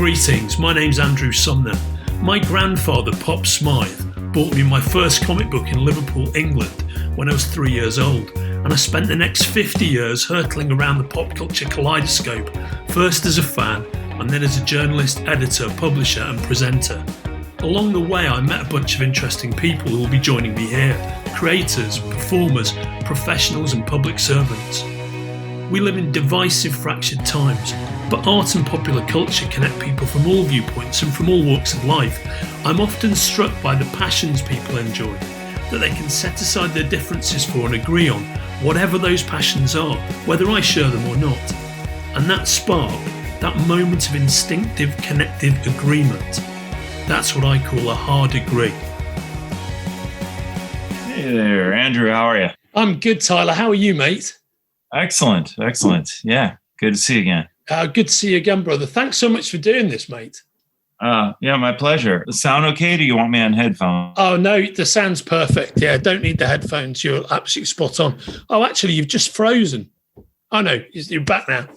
Greetings, my name's Andrew Sumner. My grandfather, Pop Smythe, bought me my first comic book in Liverpool, England, when I was 3 years old, and I spent the next 50 years hurtling around the pop culture kaleidoscope, first as a fan, and then as a journalist, editor, publisher and presenter. Along the way, I met a bunch of interesting people who will be joining me here, creators, performers, professionals and public servants. We live in divisive, fractured times, but art and popular culture connect people from all viewpoints and from all walks of life. I'm often struck by the passions people enjoy, that they can set aside their differences for and agree on whatever those passions are, whether I share them or not. And that spark, that moment of instinctive, connective agreement, that's what I call a hard agree. Hey there, Andrew, how are you? I'm good, Tyler. How are you, mate? Excellent. Yeah, good to see you again. Good to see you again, brother. Thanks so much for doing this, mate. Yeah, my pleasure. The sound okay? Do you want me on headphones? Oh, no, the sound's perfect. Yeah, don't need the headphones. You're absolutely spot on. Oh, actually, you've just frozen. Oh, no, you're back now.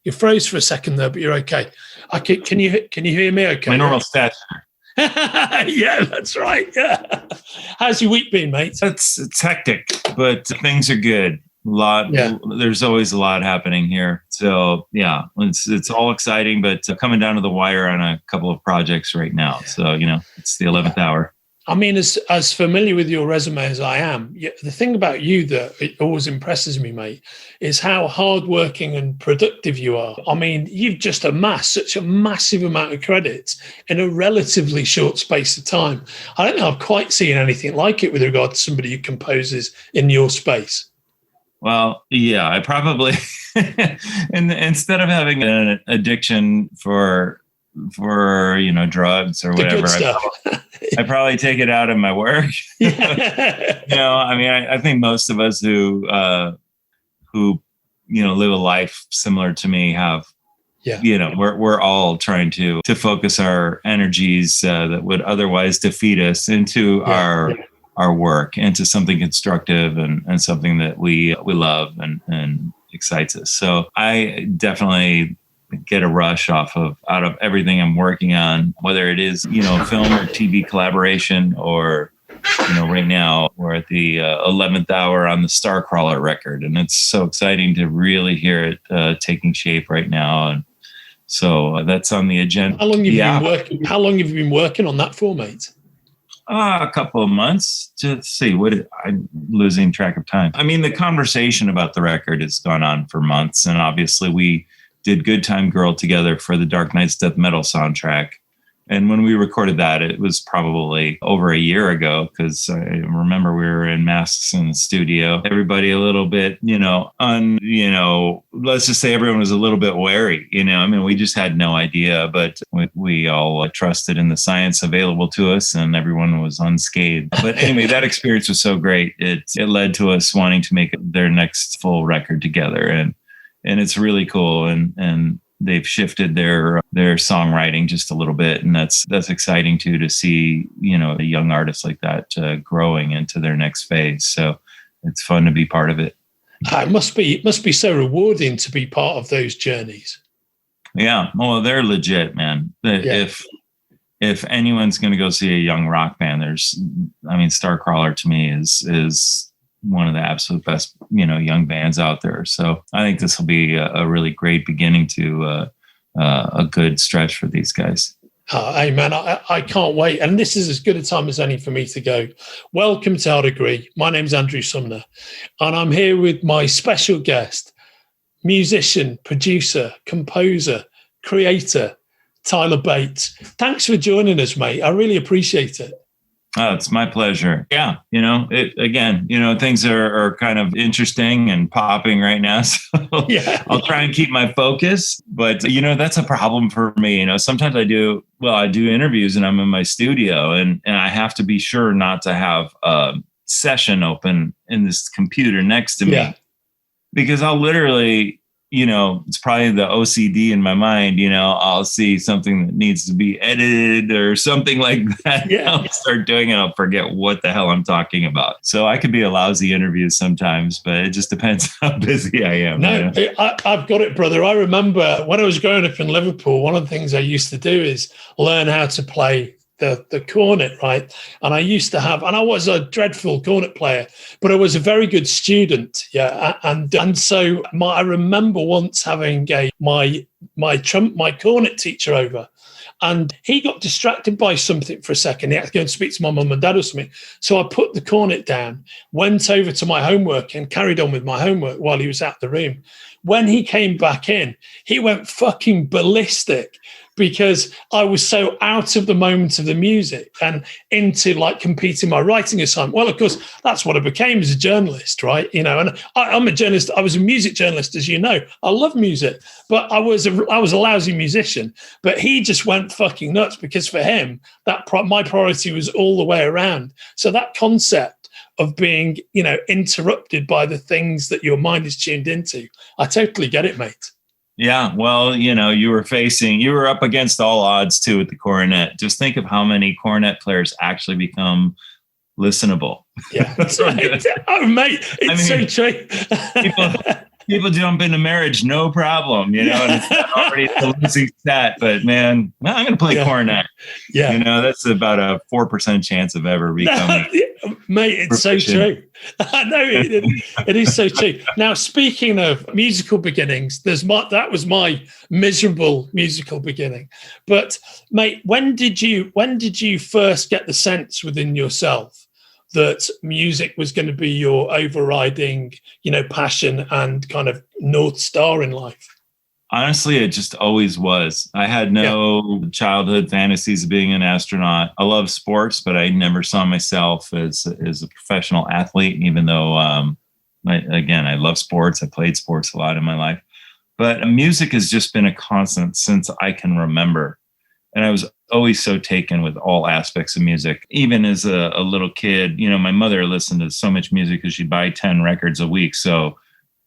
You froze for a second there, but you're okay. Can you hear me okay? My normal stats. Yeah, that's right. Yeah. How's your week been, mate? It's hectic, but things are good. There's always a lot happening here. So yeah, it's all exciting, but coming down to the wire on a couple of projects right now. So, it's the 11th hour. I mean, as familiar with your resume as I am, the thing about you that it always impresses me, mate, is how hardworking and productive you are. I mean, you've just amassed such a massive amount of credits in a relatively short space of time. I don't know I've quite seen anything like it with regard to somebody who composes in your space. Well, yeah, I probably, instead of having an addiction for drugs or whatever, I probably take it out in my work. I think most of us who live a life similar to me have, we're all trying to focus our energies that would otherwise defeat us into our work, into something constructive and something that we love and excites us. So I definitely get a rush out of everything I'm working on, whether it is, film or TV collaboration, or, right now we're at the 11th hour on the Starcrawler record. And it's so exciting to really hear it taking shape right now. And so that's on the agenda. How long have you been working on that for, mate? A couple of months. To see I'm losing track of time. I mean, the conversation about the record has gone on for months, and obviously we did Good Time Girl together for the Dark Knight's Death Metal soundtrack. And when we recorded that, it was probably over a year ago, because I remember we were in masks in the studio. Everybody a little bit, let's just say everyone was a little bit wary, we just had no idea, but we all trusted in the science available to us, and everyone was unscathed. But anyway, that experience was so great. It led to us wanting to make their next full record together. And it's really cool. And they've shifted their songwriting just a little bit, and that's exciting too, to see a young artist like that growing into their next phase. So it's fun to be part of it. It must be so rewarding to be part of those journeys. Yeah, well, they're legit, man. If anyone's going to go see a young rock band, Starcrawler to me is one of the absolute best, young bands out there. So I think this will be a really great beginning to a good stretch for these guys. Hey, man, I can't wait. And this is as good a time as any for me to go. Welcome to Hard Agree. My name's Andrew Sumner, and I'm here with my special guest, musician, producer, composer, creator, Tyler Bates. Thanks for joining us, mate. I really appreciate it. Oh, it's my pleasure. Yeah. Things are kind of interesting and popping right now. So I'll try and keep my focus, but that's a problem for me. Sometimes I do interviews and I'm in my studio and I have to be sure not to have a session open in this computer next to me, because I'll literally it's probably the OCD in my mind, I'll see something that needs to be edited or something like that. Yeah. I'll start doing it. I'll forget what the hell I'm talking about. So I could be a lousy interview sometimes, but it just depends how busy I am. No, I've got it, brother. I remember when I was growing up in Liverpool, one of the things I used to do is learn how to play the cornet, right? And I used to have, and I was a dreadful cornet player, but I was a very good student, yeah. And so I remember once having my cornet teacher over, and he got distracted by something for a second. He had to go and speak to my mum and dad or something. So I put the cornet down, went over to my homework, and carried on with my homework while he was out the room. When he came back in, he went fucking ballistic, because I was so out of the moment of the music and into like competing my writing assignment. Well, of course, that's what I became as a journalist, right? And I'm a journalist. I was a music journalist, as you know. I love music, but I was a lousy musician. But he just went fucking nuts, because for him, my priority was all the way around. So that concept of being, interrupted by the things that your mind is tuned into, I totally get it, mate. Yeah, well, you were up against all odds too with the cornet. Just think of how many cornet players actually become listenable. Yeah, that's right. Oh, mate, so true. people jump into marriage, no problem, and it's not already a losing stat. But man, I'm going to play cornet. Yeah, that's about a 4% chance of ever becoming. Mate, it's so true. No, it is so true. Now, speaking of musical beginnings, that was my miserable musical beginning. But mate, when did you first get the sense within yourself that music was going to be your overriding, passion and kind of North Star in life? Honestly, it just always was. I had no childhood fantasies of being an astronaut. I love sports, but I never saw myself as a professional athlete, even though, I love sports. I played sports a lot in my life. But music has just been a constant since I can remember. And I was always so taken with all aspects of music. Even as a little kid, my mother listened to so much music because she'd buy 10 records a week. So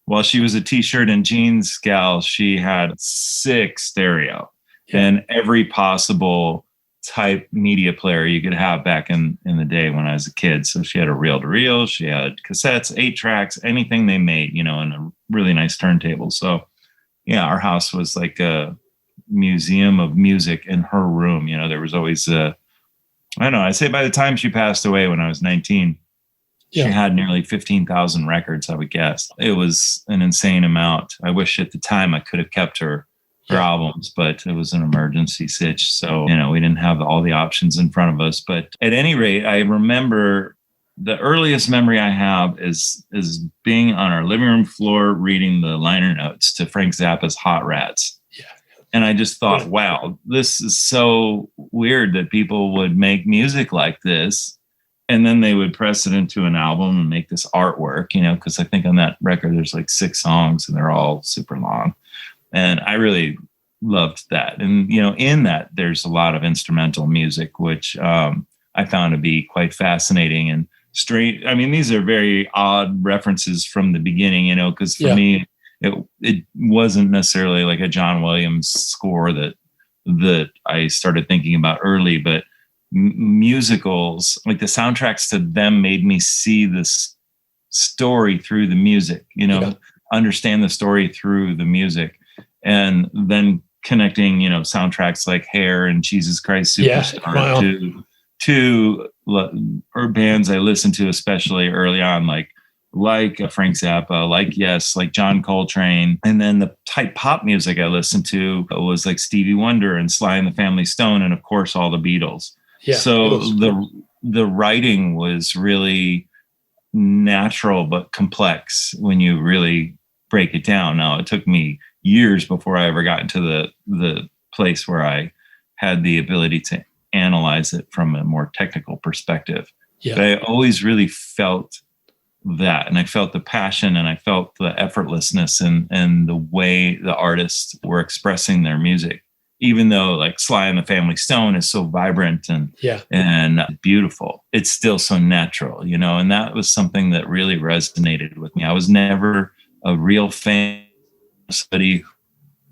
while she was a t-shirt and jeans gal, she had 6 stereo and every possible type media player you could have back in the day when I was a kid. So she had a reel-to-reel, she had cassettes, 8 tracks, anything they made, and a really nice turntable. So yeah, our house was like a museum of music in her room. There was always I don't know, I'd say by the time she passed away when I was 19, she had nearly 15,000 records, I would guess. It was an insane amount. I wish at the time I could have kept her albums, but it was an emergency sitch. So, we didn't have all the options in front of us. But at any rate, I remember the earliest memory I have is being on our living room floor reading the liner notes to Frank Zappa's Hot Rats. Yeah. And I just thought, wow, this is so weird that people would make music like this. And then they would press it into an album and make this artwork, because I think on that record, there's like 6 songs and they're all super long. And I really loved that. And, in that, there's a lot of instrumental music, which I found to be quite fascinating and strange. I mean, these are very odd references from the beginning, because for me, it wasn't necessarily like a John Williams score that I started thinking about early, but musicals, like the soundtracks to them, made me see this story through the music, understand the story through the music, and then connecting, soundtracks like Hair and Jesus Christ Superstar to bands I listened to, especially early on, like Frank Zappa, like John Coltrane. And then the type pop music I listened to was like Stevie Wonder and Sly and the Family Stone, and of course all the Beatles. Yeah, so the writing was really natural but complex when you really break it down. Now, it took me years before I ever got into the place where I had the ability to analyze it from a more technical perspective. Yeah. But I always really felt that, and I felt the passion, and I felt the effortlessness and the way the artists were expressing their music. Even though like Sly and the Family Stone is so vibrant and beautiful, it's still so natural, and that was something that really resonated with me. I was never a real fan somebody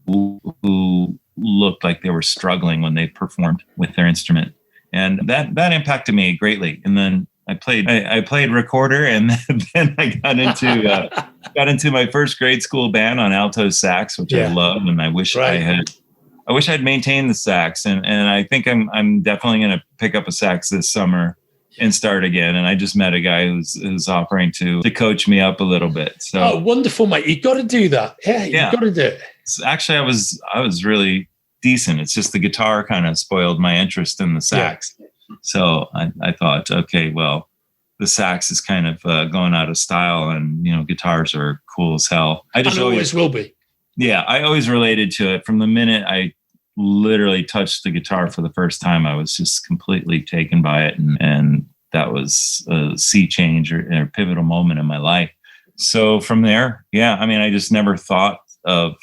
who looked like they were struggling when they performed with their instrument. And that impacted me greatly. And then I played recorder, and then I got into my first grade school band on alto sax, which I love, and I wish I'd maintained the sax. And I think I'm definitely going to pick up a sax this summer and start again. And I just met a guy who's offering to coach me up a little bit. So wonderful, mate! You got to do that. Yeah, you got to do it. Actually, I was really decent. It's just the guitar kind of spoiled my interest in the sax. Yeah. So I thought, okay, well, the sax is kind of going out of style, and guitars are cool as hell. I just always will be. Yeah, I always related to it from the minute I literally touched the guitar for the first time. I was just completely taken by it, and that was a sea change or a pivotal moment in my life. So from there, I just never thought of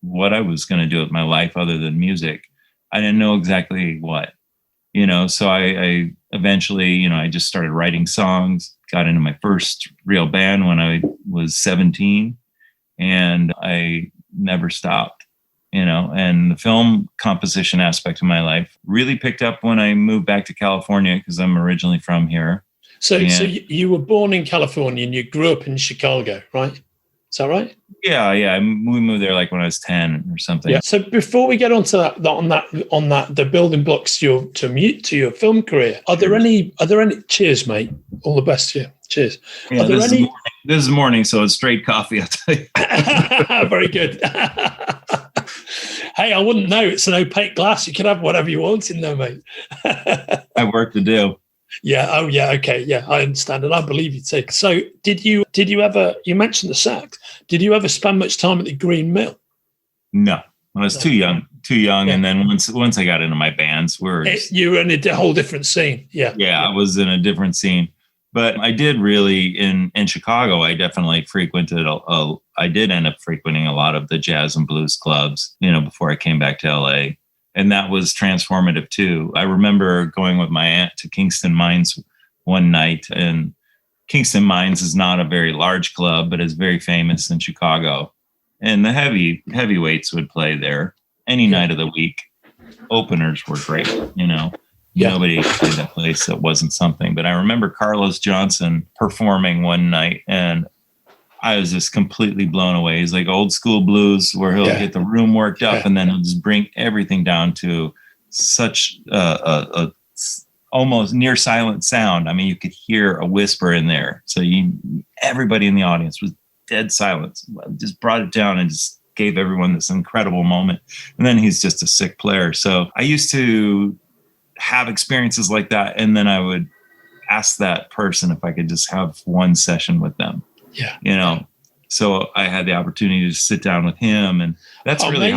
what I was going to do with my life other than music. I didn't know exactly what. So I eventually, I just started writing songs, got into my first real band when I was 17, and I never stopped, and the film composition aspect of my life really picked up when I moved back to California, because I'm originally from here. So you were born in California and you grew up in Chicago, right? Is that right? Yeah. We moved there like when I was 10 or something. Yeah. So before we get onto that, the building blocks to your film career, are there any? Cheers, mate. All the best to you. Cheers. Yeah, this is morning, so it's straight coffee, I'll tell you. Very good. Hey, I wouldn't know. It's an opaque glass. You can have whatever you want in there, mate. I have work to do. Yeah. Oh, yeah. Okay. Yeah, I understand, and I believe you too. So, did you ever? You mentioned the sax. Did you ever spend much time at the Green Mill? No, I was too young. Yeah. And then once I got into my bands, you were in a whole different scene. Yeah. Yeah, I was in a different scene. But I did really in Chicago. I definitely frequented. I did end up frequenting a lot of the jazz and blues clubs, before I came back to LA. And that was transformative too. I remember going with my aunt to Kingston Mines one night, and Kingston Mines is not a very large club, but is very famous in Chicago. And the heavyweights would play there any night of the week. Openers were great, Nobody played that place that wasn't something. But I remember Carlos Johnson performing one night, and I was just completely blown away. He's like old school blues where he'll get the room worked up and then he'll just bring everything down to such a almost near silent sound. I mean, you could hear a whisper in there. So everybody in the audience was dead silent. Just brought it down and just gave everyone this incredible moment. And then he's just a sick player. So I used to have experiences like that, and then I would ask that person if I could just have one session with them. Yeah. So I had the opportunity to sit down with him, and that's really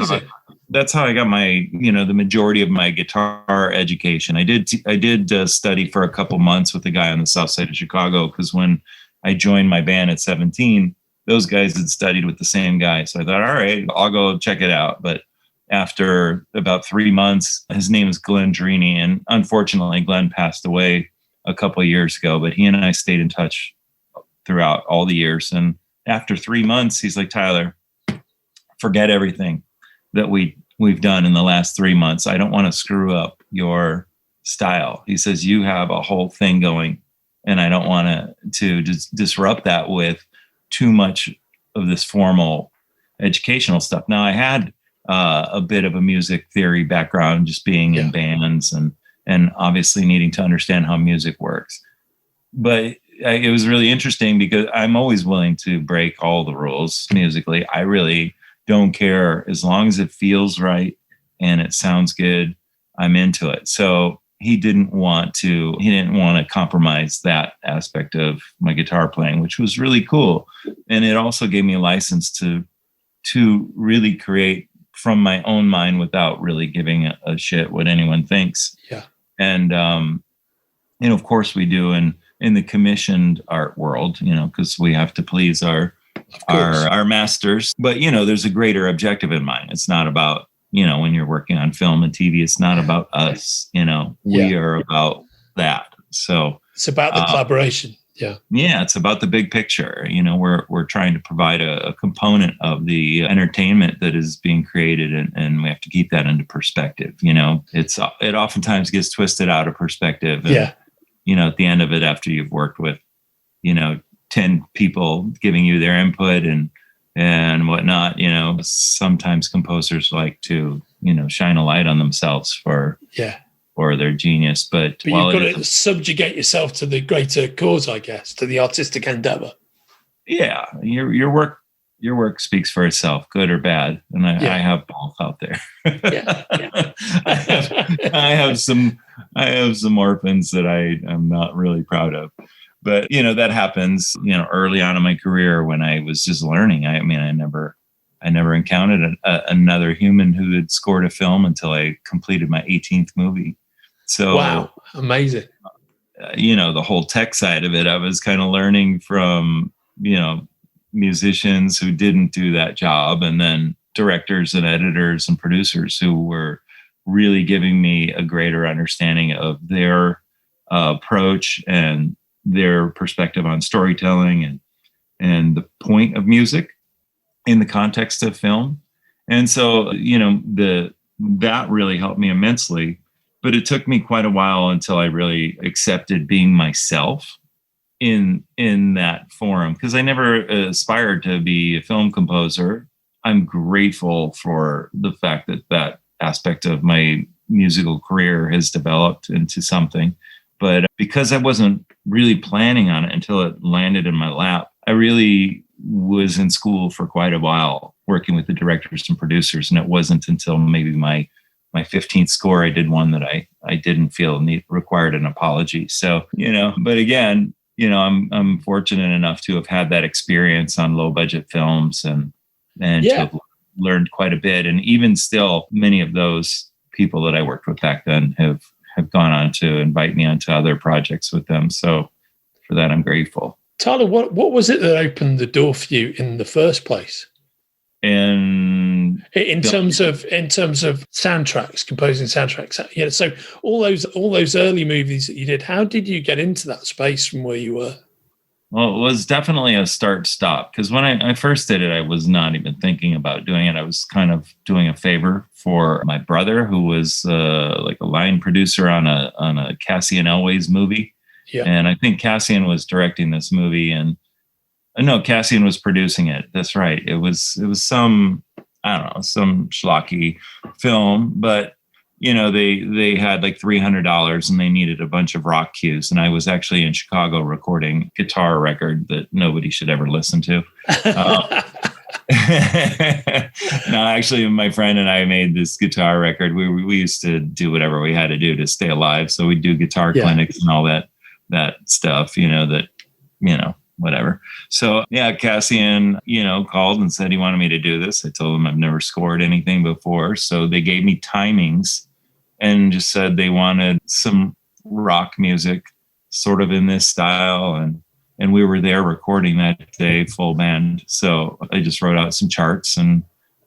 that's how I got my, the majority of my guitar education. I did study for a couple months with a guy on the south side of Chicago, because when I joined my band at 17, those guys had studied with the same guy. So I thought, all right, I'll go check it out. But after about 3 months, his name is Glenn Drini, and unfortunately Glenn passed away a couple of years ago, but he and I stayed in touch throughout all the years. And after 3 months, he's like, Tyler, forget everything that we've done in the last 3 months. I don't want to screw up your style. He says, you have a whole thing going, and I don't want to disrupt that with too much of this formal educational stuff. Now, I had a bit of a music theory background, just being in bands and obviously needing to understand how music works. But it was really interesting because I'm always willing to break all the rules musically. I really don't care. As long as it feels right and it sounds good, I'm into it. So he didn't want to compromise that aspect of my guitar playing, which was really cool. And it also gave me a license to really create from my own mind without really giving a shit what anyone thinks. Yeah. And, of course we do in the commissioned art world, because we have to please our masters. But, there's a greater objective in mind. It's not about, when you're working on film and TV, it's not about us, we are about that. So it's about the collaboration. Yeah, it's about the big picture. You know, we're trying to provide a component of the entertainment that is being created, and we have to keep that into perspective. You know, it oftentimes gets twisted out of perspective. And, you know, at the end of it, after you've worked with, you know, 10 people giving you their input and whatnot, you know, sometimes composers like to, you know, shine a light on themselves for their genius. But you've got to subjugate yourself to the greater cause, I guess, to the artistic endeavor. Yeah, your work speaks for itself, good or bad, and I have both out there. I have some orphans that I am not really proud of, but you know that happens. You know, early on in my career when I was just learning. I mean, I never encountered another human who had scored a film until I completed my 18th movie. So wow, amazing. You know, the whole tech side of it, I was kind of learning from, you know, musicians who didn't do that job, and then directors and editors and producers who were really giving me a greater understanding of their approach and their perspective on storytelling and the point of music in the context of film. And so, you know, that really helped me immensely. But it took me quite a while until I really accepted being myself in that forum, because I never aspired to be a film composer. I'm grateful for the fact that aspect of my musical career has developed into something. But because I wasn't really planning on it until it landed in my lap, I really was in school for quite a while working with the directors and producers. And it wasn't until maybe my 15th score, I did one that I didn't feel required an apology. So, you know, but again, you know, I'm fortunate enough to have had that experience on low budget films and to have learned quite a bit. And even still, many of those people that I worked with back then have gone on to invite me onto other projects with them. So for that, I'm grateful. Tyler, what was it that opened the door for you in the first place? And in terms of soundtracks, composing soundtracks, you know, so all those early movies that you did, how did you get into that space from where you were? Well, it was definitely a start-stop, because when I first did it, I was not even thinking about doing it. I was kind of doing a favor for my brother, who was like a line producer on a Cassian Elway's movie. Yeah. And I think Cassian was directing this movie, and no, Cassian was producing it. That's right. It was some, I don't know, some schlocky film, but you know, they had like $300 and they needed a bunch of rock cues. And I was actually in Chicago recording a guitar record that nobody should ever listen to. No, actually, my friend and I made this guitar record. We used to do whatever we had to do to stay alive. So we'd do guitar clinics and all that stuff, you know, whatever. So yeah, Cassian, you know, called and said he wanted me to do this. I told him I've never scored anything before. So they gave me timings and just said they wanted some rock music sort of in this style. And we were there recording that day, full band. So I just wrote out some charts and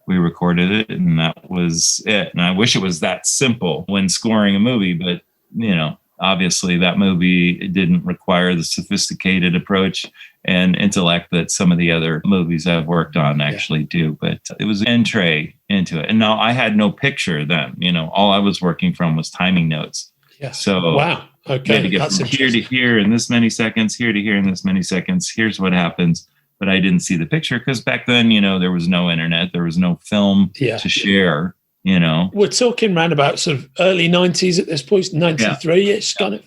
we recorded it, and that was it. And I wish it was that simple when scoring a movie, but you know, obviously that movie didn't require the sophisticated approach and intellect that some of the other movies I've worked on actually do. But it was an entree into it. And now I had no picture then, you know, all I was working from was timing notes. Yeah. So wow. Okay. You had to get from here to here in this many seconds, here to here in this many seconds. Here's what happens. But I didn't see the picture because back then, you know, there was no internet, there was no film to share. You know, we're talking around about sort of early 90s at this point, 93-ish, kind of.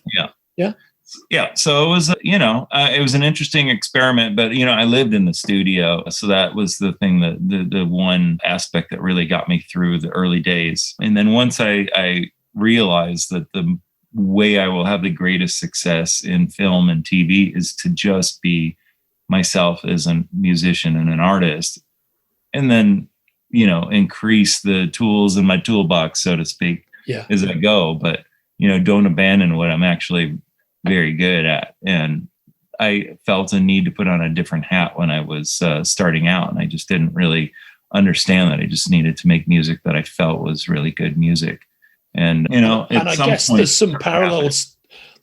Yeah. So it was, you know, it was an interesting experiment, but, you know, I lived in the studio. So that was the thing, that the one aspect that really got me through the early days. And then once I realized that the way I will have the greatest success in film and TV is to just be myself as a musician and an artist. And then, you know, increase the tools in my toolbox, so to speak, as I go. But, you know, don't abandon what I'm actually very good at. And I felt a need to put on a different hat when I was starting out. And I just didn't really understand that. I just needed to make music that I felt was really good music. And, you know, and I guess there's some parallels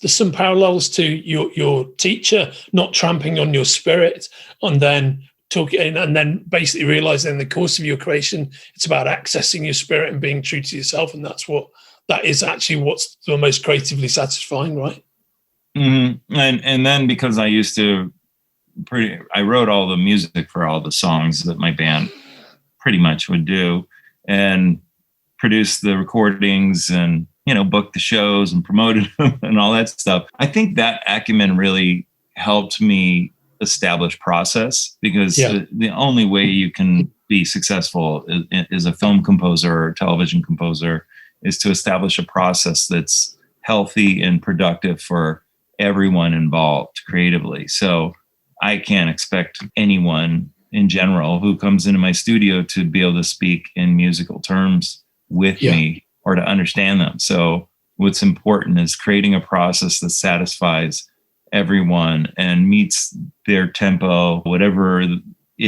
there's some parallels to your teacher not trampling on your spirit, and then talking, and then basically realizing in the course of your creation, it's about accessing your spirit and being true to yourself, and that is actually what's the most creatively satisfying, right? Mm-hmm. And then because I used to I wrote all the music for all the songs that my band pretty much would do, and produce the recordings, and book the shows and promoted them and all that stuff. I think that acumen really helped me establish process, because the only way you can be successful as a film composer or television composer is to establish a process that's healthy and productive for everyone involved creatively. So I can't expect anyone in general who comes into my studio to be able to speak in musical terms with me or to understand them. So what's important is creating a process that satisfies everyone and meets their tempo, whatever it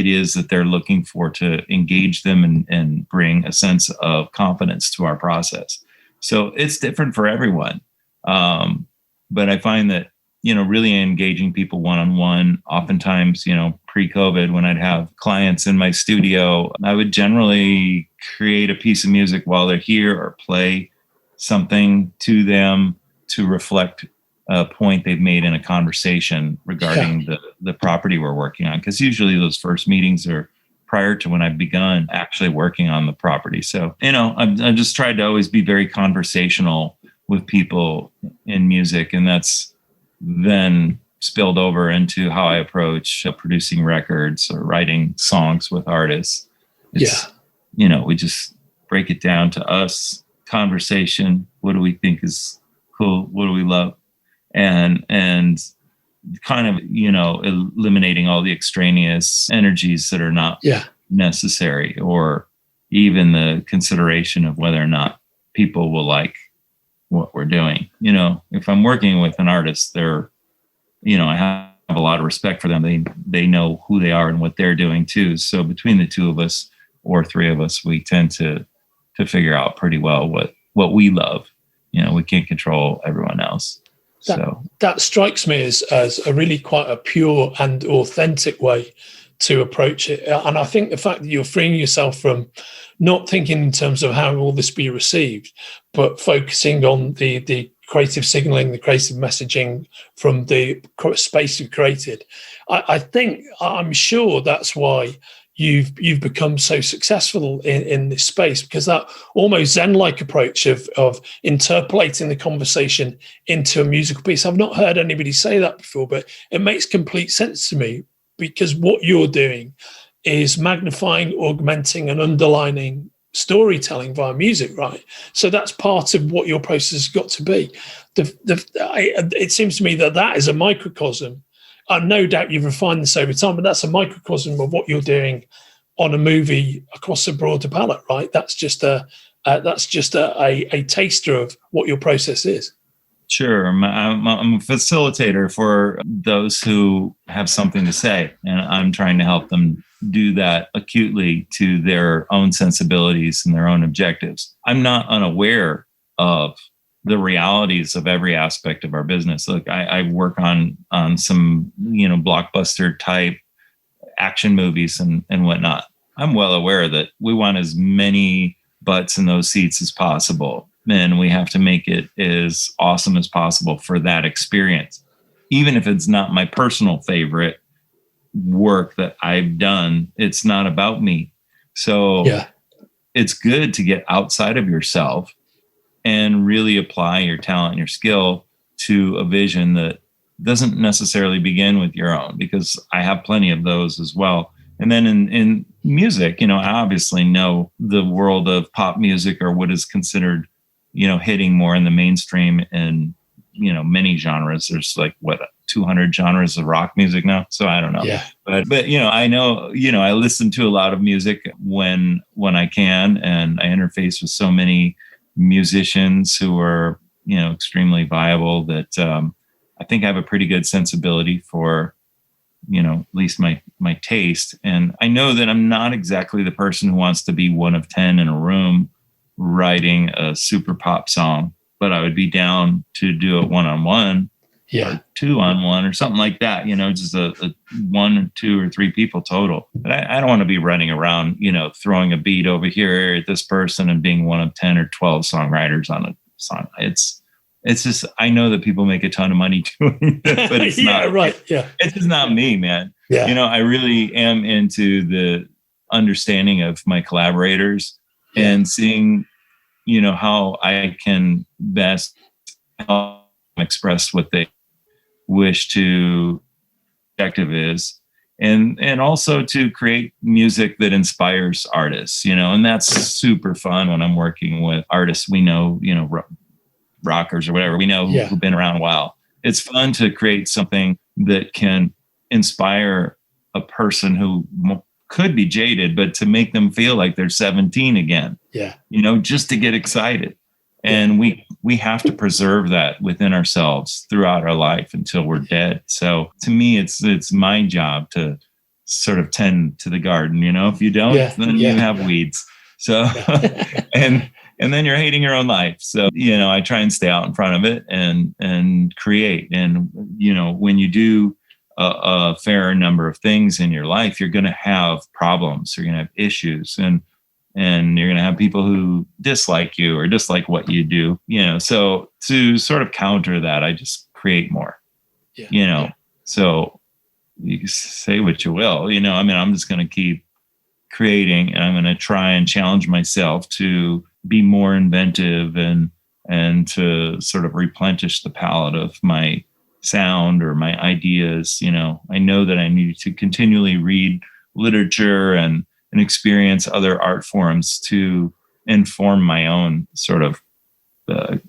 is that they're looking for, to engage them and bring a sense of confidence to our process. So it's different for everyone. But I find that, really engaging people one-on-one, oftentimes, pre-COVID, when I'd have clients in my studio, I would generally create a piece of music while they're here, or play something to them to reflect a point they've made in a conversation regarding the property we're working on. Because usually those first meetings are prior to when I've begun actually working on the property. So, I've just tried to always be very conversational with people in music, and that's then spilled over into how I approach producing records or writing songs with artists. It's, we just break it down to us, conversation. What do we think is cool? What do we love? And kind of, eliminating all the extraneous energies that are not necessary, or even the consideration of whether or not people will like what we're doing. If I'm working with an artist, they're, I have a lot of respect for them. They know who they are and what they're doing too. So between the two of us, or three of us, we tend to figure out pretty well what we love. We can't control everyone else. That strikes me as a really quite a pure and authentic way to approach it. And I think the fact that you're freeing yourself from not thinking in terms of how will this be received, but focusing on the creative signaling, the creative messaging from the space you've created. I'm sure that's why you've become so successful in this space, because that almost Zen-like approach of interpolating the conversation into a musical piece. I've not heard anybody say that before, but it makes complete sense to me, because what you're doing is magnifying, augmenting, and underlining storytelling via music, right? So that's part of what your process has got to be. It seems to me that is a microcosm. No doubt you've refined this over time, but that's a microcosm of what you're doing on a movie across a broader palette, right? That's just a taster of what your process is. Sure. I'm a facilitator for those who have something to say, and I'm trying to help them do that acutely to their own sensibilities and their own objectives. I'm not unaware of the realities of every aspect of our business. Look, I work on some, blockbuster type action movies and whatnot. I'm well aware that we want as many butts in those seats as possible. And we have to make it as awesome as possible for that experience. Even if it's not my personal favorite work that I've done, it's not about me. So it's good to get outside of yourself and really apply your talent and your skill to a vision that doesn't necessarily begin with your own, because I have plenty of those as well. And then in music, I obviously know the world of pop music, or what is considered, hitting more in the mainstream in, many genres. There's 200 genres of rock music now. So I don't know. Yeah. But I know, I listen to a lot of music when I can, and I interface with so many musicians who are, extremely viable, that I think I have a pretty good sensibility for, at least my taste. And I know that I'm not exactly the person who wants to be one of 10 in a room writing a super pop song. but I would be down to do it one-on-one or 2-on-1 or something like that, just a 1 or 2 or 3 people total. But I don't want to be running around, throwing a beat over here at this person and being one of 10 or 12 songwriters on a song. It's just, I know that people make a ton of money doing it, but it's not right. Yeah. It's just not me, man. Yeah. I really am into the understanding of my collaborators and seeing, how I can best express what they wish to objective is, and also to create music that inspires artists, and that's super fun when I'm working with artists we know, rockers or whatever we know who've been around a while. It's fun to create something that can inspire a person who could be jaded, but to make them feel like they're 17 again. Yeah. Just to get excited. And we have to preserve that within ourselves throughout our life until we're dead. So to me, it's my job to sort of tend to the garden. If you don't, then you have weeds. So, and then you're hating your own life. So, I try and stay out in front of it and create. And, when you do a fair number of things in your life, you're going to have problems. You're going to have issues. And you're going to have people who dislike you or dislike what you do, so to sort of counter that, I just create more, so you say what you will, I'm just going to keep creating, and I'm going to try and challenge myself to be more inventive and to sort of replenish the palette of my sound or my ideas. I know that I need to continually read literature and experience other art forms to inform my own sort of, the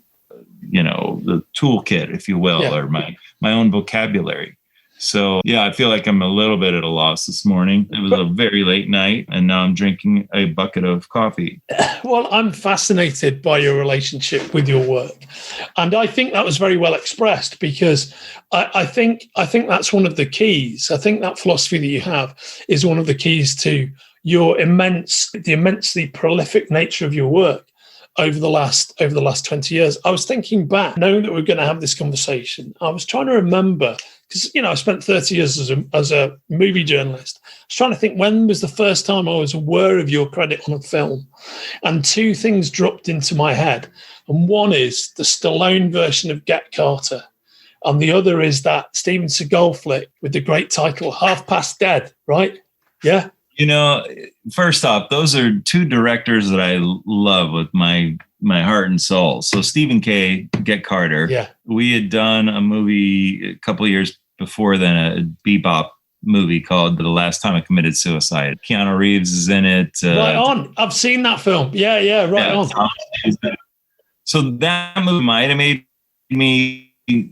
toolkit, if you will, or my own vocabulary. So, I feel like I'm a little bit at a loss this morning. It was a very late night, and now I'm drinking a bucket of coffee. Well, I'm fascinated by your relationship with your work. And I think that was very well expressed, because I think that's one of the keys. I think that philosophy that you have is one of the keys to the immensely prolific nature of your work over the last 20 years. I was thinking back, knowing that we we're going to have this conversation, I was trying to remember, because I spent 30 years as a movie journalist. I was trying to think, when was the first time I was aware of your credit on a film? And 2 things dropped into my head. And one is the Stallone version of Get Carter, and the other is that Steven Seagal flick with the great title Half Past Dead, right? Yeah. First off, those are 2 directors that I love with my heart and soul. So Stephen K., Get Carter. Yeah. We had done a movie a couple of years before then, a bebop movie called The Last Time I Committed Suicide. Keanu Reeves is in it. Right on. I've seen that film. Yeah, right on. So that movie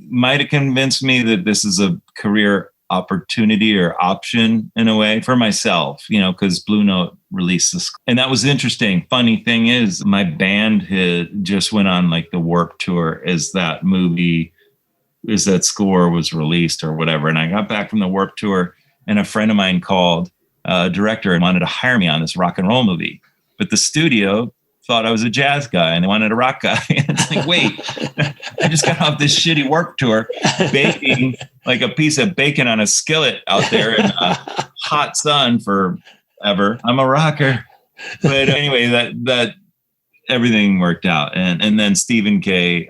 might have convinced me that this is a career opportunity or option in a way for myself, because Blue Note released this. And that was interesting. Funny thing is, my band had just went on like the Warped Tour as that score was released or whatever. And I got back from the Warped Tour, and a friend of mine called a director and wanted to hire me on this rock and roll movie. But the studio thought I was a jazz guy and they wanted a rock guy. And it's like, wait, I just got off this shitty work tour baking like a piece of bacon on a skillet out there in a hot sun forever. I'm a rocker. But anyway, that everything worked out. And then Stephen K.,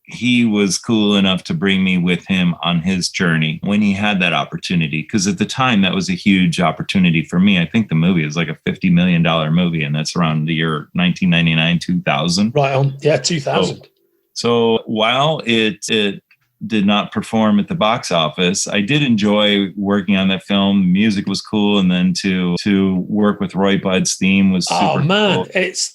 he was cool enough to bring me with him on his journey when he had that opportunity. Because at the time, that was a huge opportunity for me. I think the movie is like a $50 million movie, and that's around the year 1999, 2000. Right on. Yeah, 2000. So while it did not perform at the box office, I did enjoy working on that film. The music was cool. And then to work with Roy Budd's theme was super cool. That's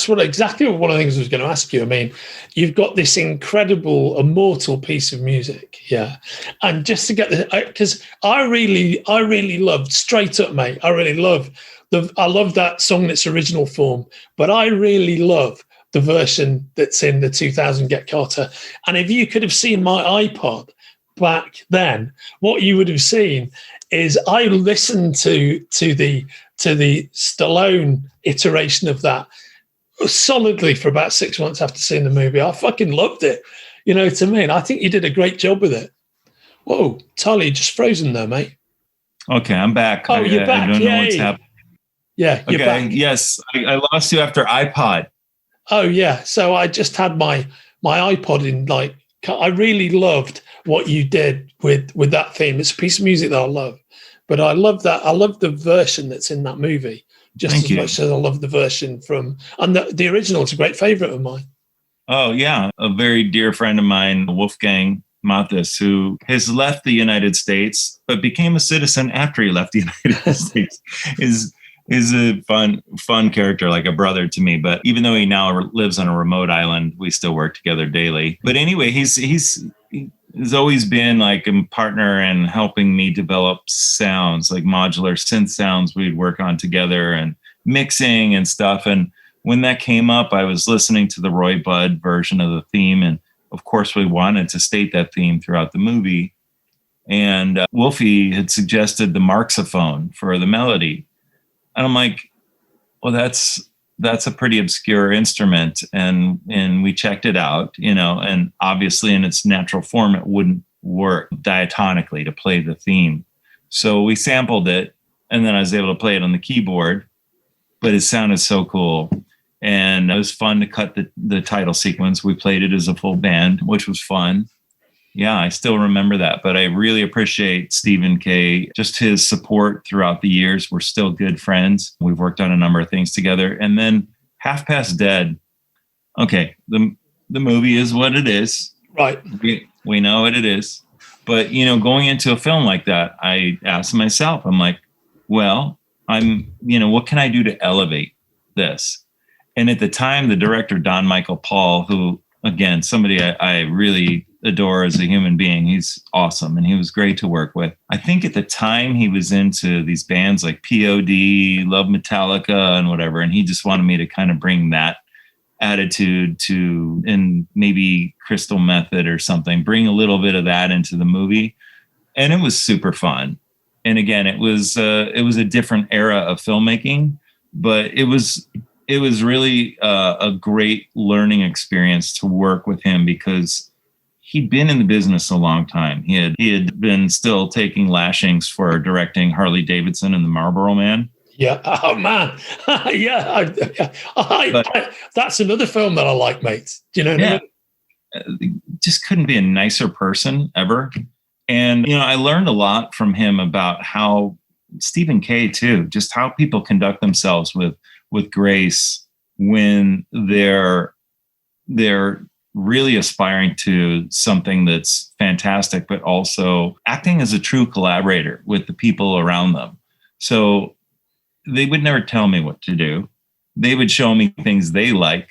exactly one of the things I was going to ask you. I mean, you've got this incredible, immortal piece of music. Yeah. And just to get because I really loved, straight up, mate, I love that song in its original form, but I really love the version that's in the 2000 Get Carter. And if you could have seen my iPod back then, what you would have seen is I listened to the Stallone iteration of that solidly for about 6 months after seeing the movie. I fucking loved it. You know what I mean? I think you did a great job with it. Whoa, Tali, just frozen there, mate. Okay, I'm back. Oh, you're back. I don't know what's happening. Yeah, you're back. Yes, I lost you after iPod. Oh, yeah. So I just had my iPod in, like, I really loved what you did with that theme. It's a piece of music that I love. But I love that. I love the version that's in that movie just as much as I love the version from, and the original is a great favorite of mine. Oh, yeah. A very dear friend of mine, Wolfgang Mathis, who has left the United States, but became a citizen after he left the United States, is a fun character, like a brother to me. But even though he now lives on a remote island, we still work together daily. But anyway, he's always been like a partner in helping me develop sounds, like modular synth sounds we'd work on together and mixing and stuff. And when that came up, I was listening to the Roy Budd version of the theme. And of course, we wanted to state that theme throughout the movie. And Wolfie had suggested the marxophone for the melody. And I'm like, well, that's a pretty obscure instrument. And we checked it out, and obviously in its natural form, it wouldn't work diatonically to play the theme. So we sampled it, and then I was able to play it on the keyboard, but it sounded so cool. And it was fun to cut the title sequence. We played it as a full band, which was fun. Yeah, I still remember that. But I really appreciate Stephen K. Just his support throughout the years. We're still good friends. We've worked on a number of things together. And then Half Past Dead. Okay, the movie is what it is. Right. We know what it is. But, going into a film like that, I asked myself, I'm like, well, what can I do to elevate this? And at the time, the director, Don Michael Paul, who, again, somebody I really adore as a human being. He's awesome. And he was great to work with. I think at the time he was into these bands like POD, Love Metallica and whatever. And he just wanted me to kind of bring that attitude to, and maybe Crystal Method or something, bring a little bit of that into the movie. And it was super fun. And again, it was a different era of filmmaking, but it was really a great learning experience to work with him because he'd been in the business a long time. He had been still taking lashings for directing Harley Davidson and the Marlboro Man. Yeah. Oh man. Yeah. That's another film that I like, mate. Do you know what I mean? Just couldn't be a nicer person ever. And I learned a lot from him about how Stephen K. too, just how people conduct themselves with grace when they're really aspiring to something that's fantastic, but also acting as a true collaborator with the people around them. So they would never tell me what to do. They would show me things they like.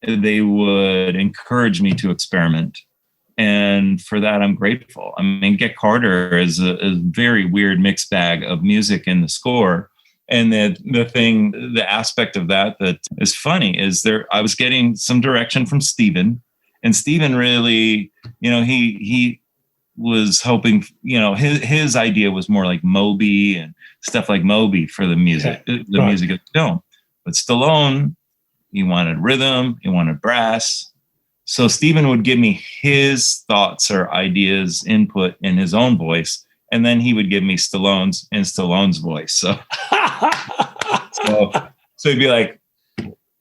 They would encourage me to experiment. And for that, I'm grateful. I mean, Get Carter is a very weird mixed bag of music in the score. And the aspect of that is funny is I was getting some direction from Steven, and Steven really, he was hoping, his idea was more like Moby and stuff like Moby for the music, music of the film. But Stallone, he wanted rhythm, he wanted brass. So Steven would give me his thoughts or ideas, input in his own voice. And then he would give me Stallone's voice. So he'd be like,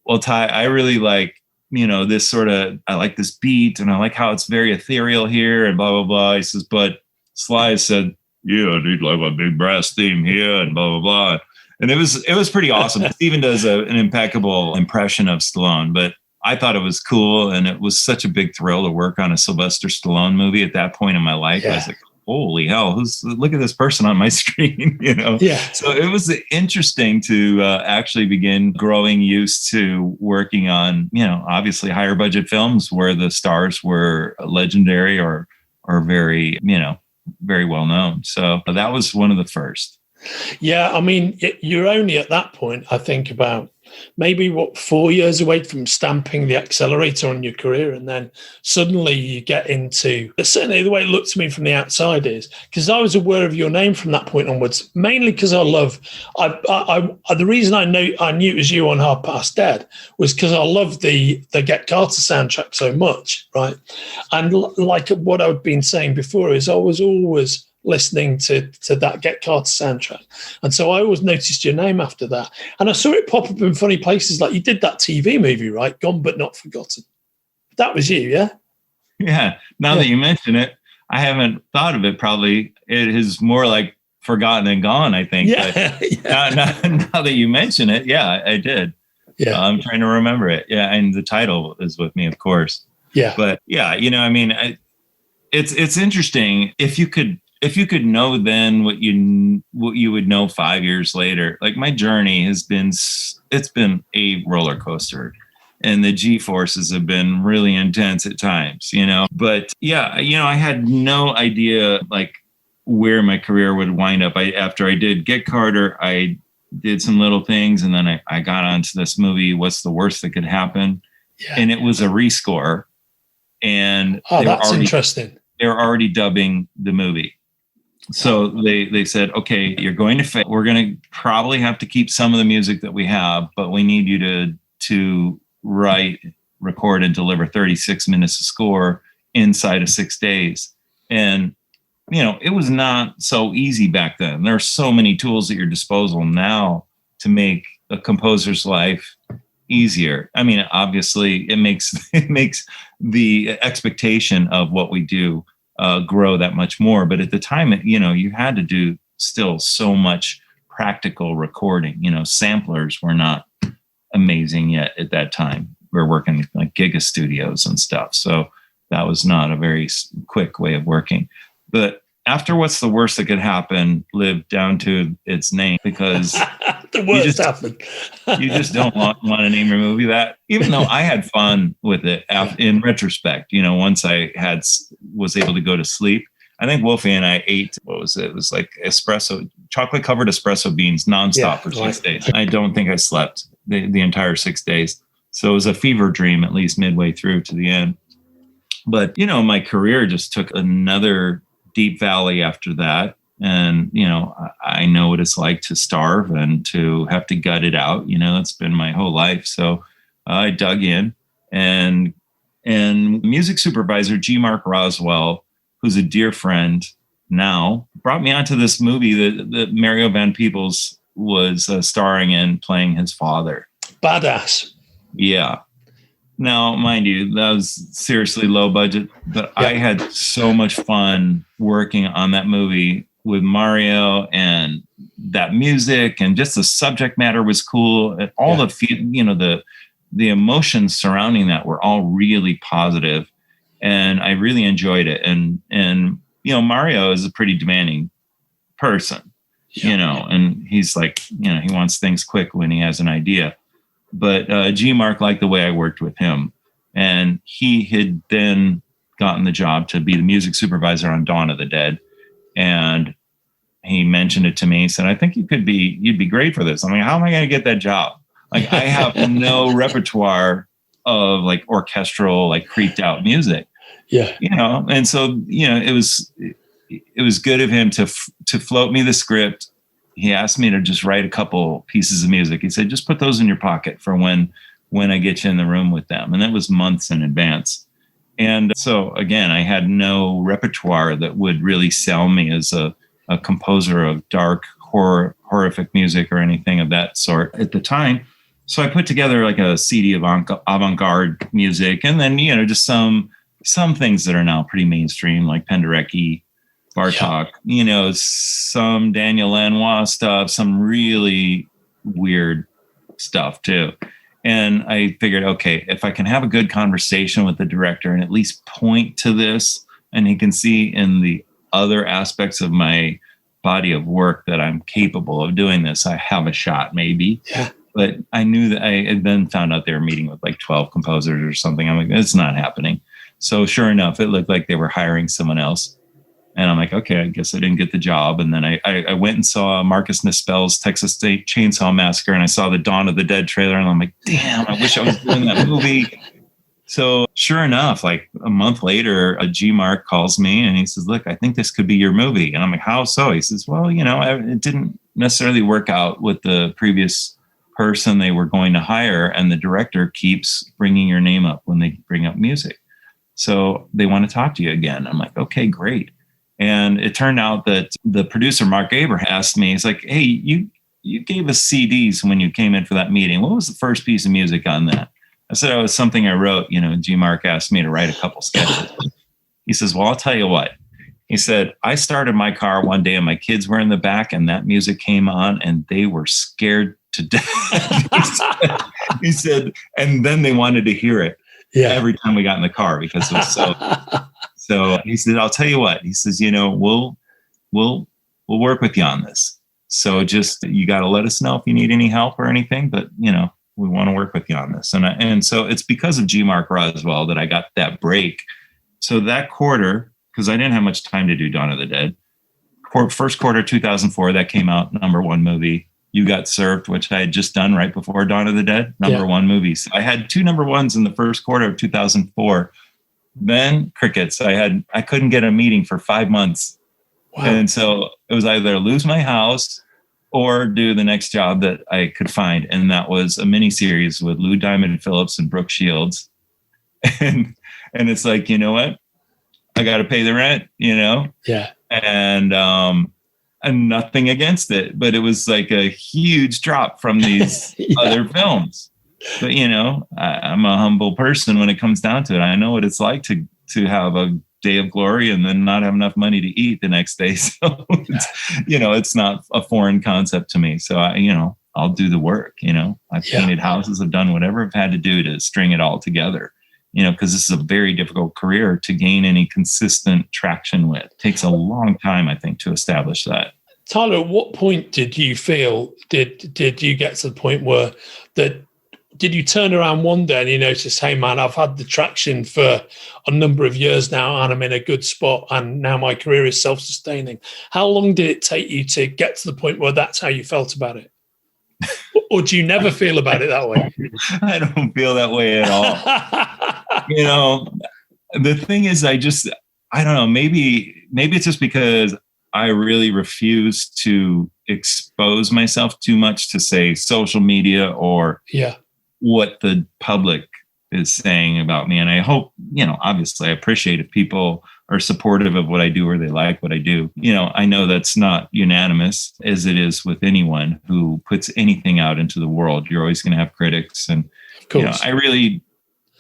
well, Ty, I really like, this sort of, I like this beat and I like how it's very ethereal here and blah, blah, blah. He says, but Sly said, yeah, I need like a big brass theme here and blah, blah, blah. And it was pretty awesome. Steven does an impeccable impression of Stallone, but I thought it was cool. And it was such a big thrill to work on a Sylvester Stallone movie at that point in my life. Yeah. I was like, holy hell, look at this person on my screen, Yeah. So it was interesting to actually begin growing used to working on, obviously higher budget films where the stars were legendary or very, very well known. So that was one of the first. Yeah, I mean, you're only at that point, I think, about maybe 4 years away from stamping the accelerator on your career, and then suddenly you get into, certainly the way it looked to me from the outside is, because I was aware of your name from that point onwards, mainly because the reason I knew it was you on Half Past Dead was because I loved the Get Carter soundtrack so much, right? And like what I've been saying before is I was always listening to that Get Carter soundtrack. And so I always noticed your name after that. And I saw it pop up in funny places, like you did that TV movie, right? Gone But Not Forgotten. That was you, yeah? Yeah. Now that you mention it, I haven't thought of it. Probably it is more like forgotten and gone, I think. Yeah. But now that you mention it, yeah, I did. Yeah. I'm trying to remember it. Yeah. And the title is with me, of course. Yeah. But yeah, I mean, it's interesting. If you could know then what you would know 5 years later, like my journey it's been a roller coaster, and the G-forces have been really intense at times, but yeah, I had no idea like where my career would wind up. After I did Get Carter, I did some little things, and then I got onto this movie, What's the Worst That Could Happen? Yeah. And it was a rescore, and that's interesting. They were already dubbing the movie. So they said, okay, you're going to fail. We're going to probably have to keep some of the music that we have, but we need you to write, record, and deliver 36 minutes of score inside of 6 days. And, it was not so easy back then. There are so many tools at your disposal now to make a composer's life easier. I mean, obviously it makes the expectation of what we do grow that much more. But at the time, you had to do still so much practical recording. Samplers were not amazing yet at that time. We were working like Giga Studios and stuff. So that was not a very quick way of working. But after What's the Worst That Could Happen lived down to its name, because the worst happened. You just don't want to name your movie that, even though I had fun with it in retrospect. Once I was able to go to sleep, I think Wolfie and I ate, what was it? It was like chocolate covered espresso beans nonstop for 6 days. I don't think I slept the entire 6 days. So it was a fever dream, at least midway through to the end. But, my career just took another deep valley after that. And, I know what it's like to starve and to have to gut it out. That's been my whole life. So I dug in, and music supervisor G. Mark Roswell, who's a dear friend now, brought me onto this movie that Mario Van Peebles was starring in, playing his father. Badass. Yeah. Now, mind you, that was seriously low budget, but I had so much fun working on that movie with Mario, and that music, and just the subject matter was cool. And all the emotions surrounding that were all really positive, and I really enjoyed it. And Mario is a pretty demanding person, and he's like, he wants things quick when he has an idea. But G. Mark liked the way I worked with him, and he had then gotten the job to be the music supervisor on Dawn of the Dead. And he mentioned it to me. He said, I think you'd be great for this. I'm like, how am I going to get that job? Like, I have no repertoire of like orchestral, like creeped out music. Yeah. And so, it was good of him to float me the script. He asked me to just write a couple pieces of music. He said, just put those in your pocket for when I get you in the room with them. And that was months in advance. And so, again, I had no repertoire that would really sell me as a composer of dark, horrific music or anything of that sort at the time. So I put together like a CD of avant-garde music, and then, just some things that are now pretty mainstream, like Penderecki, Bartok, some Daniel Lanois stuff, some really weird stuff too. And I figured, okay, if I can have a good conversation with the director and at least point to this, and he can see in the other aspects of my body of work that I'm capable of doing this, I have a shot maybe. Yeah. But I knew that I had then found out they were meeting with like 12 composers or something. I'm like, it's not happening. So sure enough, it looked like they were hiring someone else. And I'm like, okay, I guess I didn't get the job. And then I went and saw Marcus Nispel's Texas State Chainsaw Massacre, and I saw the Dawn of the Dead trailer, and I'm like, damn, I wish I was doing that movie. So sure enough, like a month later, a G-Mark calls me and he says, look, I think this could be your movie. And I'm like, how so? He says, well, it didn't necessarily work out with the previous person they were going to hire, and the director keeps bringing your name up when they bring up music. So they want to talk to you again. I'm like, okay, great. And it turned out that the producer, Mark Abraham, asked me, he's like, hey, you gave us CDs when you came in for that meeting. What was the first piece of music on that? I said, it was something I wrote. G-Mark asked me to write a couple sketches. He says, well, I'll tell you what. He said, I started my car one day and my kids were in the back and that music came on and they were scared to death. He said, and then they wanted to hear it every time we got in the car because it was so he said, I'll tell you what. He says, we'll work with you on this. So just, you got to let us know if you need any help or anything, but we want to work with you on this. And so it's because of G-Mark Roswell that I got that break. So that quarter, because I didn't have much time to do Dawn of the Dead, first quarter 2004, that came out, #1 movie. You Got Served, which I had just done right before Dawn of the Dead, #1 movie. So I had 2 #1s in the first quarter of 2004. Then crickets. I couldn't get a meeting for 5 months. Wow. And so it was either lose my house or do the next job that I could find. And that was a miniseries with Lou Diamond Phillips and Brooke Shields. And it's like, you know what? I got to pay the rent, Yeah. And nothing against it, but it was like a huge drop from these other films. But, I'm a humble person when it comes down to it. I know what it's like to have a day of glory and then not have enough money to eat the next day. So, it's not a foreign concept to me. So, I'll do the work. I've painted houses, I've done whatever I've had to do to string it all together, because this is a very difficult career to gain any consistent traction with. It takes a long time, I think, to establish that. Tyler, at what point did you feel, did you get to the point where did you turn around one day and you notice, hey man, I've had the traction for a number of years now and I'm in a good spot and now my career is self-sustaining? How long did it take you to get to the point where that's how you felt about it? Or do you never feel about it that way? I don't feel that way at all. The thing is, I don't know, maybe it's just because I really refuse to expose myself too much to, say, social media or what the public is saying about me. And I hope, obviously I appreciate if people are supportive of what I do or they like what I do. I know that's not unanimous as it is with anyone who puts anything out into the world. You're always going to have critics. And, I really,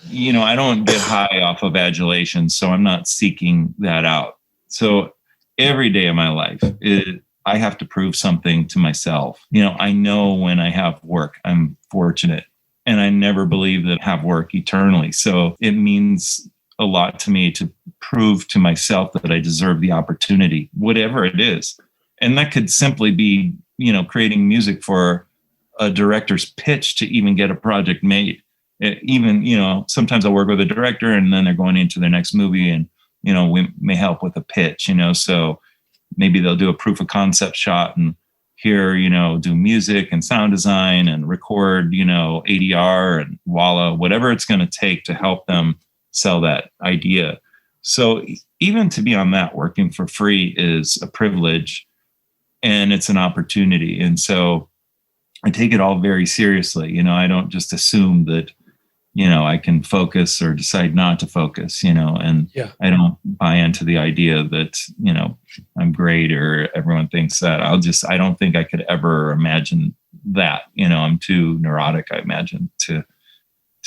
I don't get high off of adulation, so I'm not seeking that out. So every day of my life, I have to prove something to myself. I know when I have work, I'm fortunate. And I never believe that I have work eternally. So it means a lot to me to prove to myself that I deserve the opportunity, whatever it is. And that could simply be, creating music for a director's pitch to even get a project made. Sometimes I'll work with a director and then they're going into their next movie and, we may help with a pitch, so maybe they'll do a proof of concept shot and here, do music and sound design and record, ADR and voila, whatever it's going to take to help them sell that idea. So even to be on that, working for free is a privilege and it's an opportunity. And so I take it all very seriously. I don't just assume that, I can focus or decide not to focus, and I don't buy into the idea that, I'm great or everyone thinks that. I don't think I could ever imagine that, I'm too neurotic, I imagine,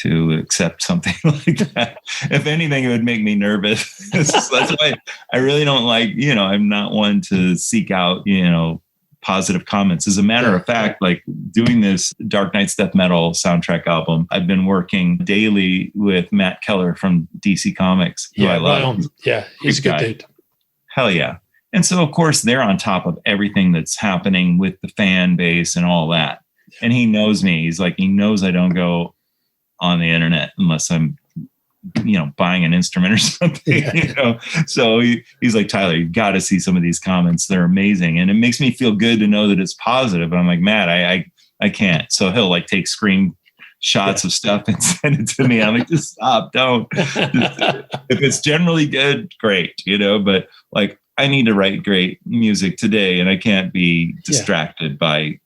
to accept something like that. If anything, it would make me nervous. That's why I really don't like, I'm not one to seek out, positive comments. As a matter of fact, like doing this Dark Knight's Death Metal soundtrack album, I've been working daily with Matt Keller from DC Comics, who I love. He's a good dude. Hell yeah. And so, of course, they're on top of everything that's happening with the fan base and all that. And he knows me. He knows I don't go on the internet unless I'm, buying an instrument or something, So he's like, Tyler, you've got to see some of these comments. They're amazing. And it makes me feel good to know that it's positive. And I'm like, Matt, I can't. So he'll like take screenshots of stuff and send it to me. I'm like, just stop, don't. If it's generally good, great, but like, I need to write great music today, and I can't be distracted by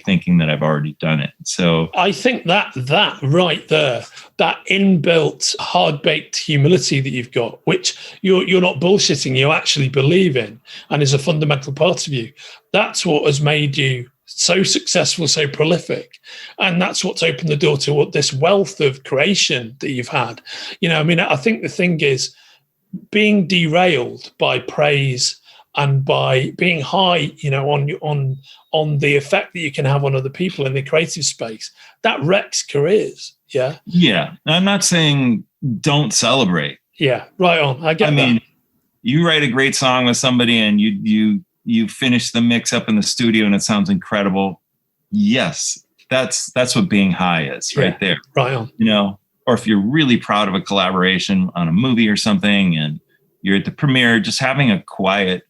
thinking that I've already done it. So I think that right there, that inbuilt hard-baked humility that you've got, which you're not bullshitting, you actually believe in, and is a fundamental part of you. That's what has made you so successful, so prolific. And that's what's opened the door to this wealth of creation that you've had. I think the thing is, being derailed by praise and by being high, on the effect that you can have on other people in the creative space, that wrecks careers. Yeah. Yeah. I'm not saying don't celebrate. Yeah. Right on. I mean, you write a great song with somebody and you finish the mix up in the studio and it sounds incredible. Yes. That's what being high is right there. Right on. Or if you're really proud of a collaboration on a movie or something and you're at the premiere, just having a quiet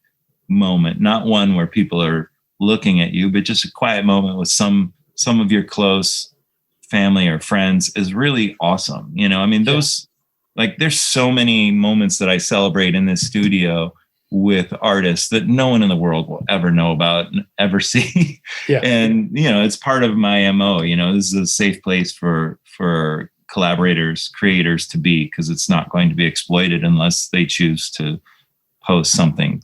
moment, not one where people are looking at you, but just a quiet moment with some of your close family or friends is really awesome. Those, like, there's so many moments that I celebrate in this studio with artists that no one in the world will ever know about and ever see. Yeah. And, it's part of my MO, this is a safe place for collaborators, creators to be, because it's not going to be exploited unless they choose to post something,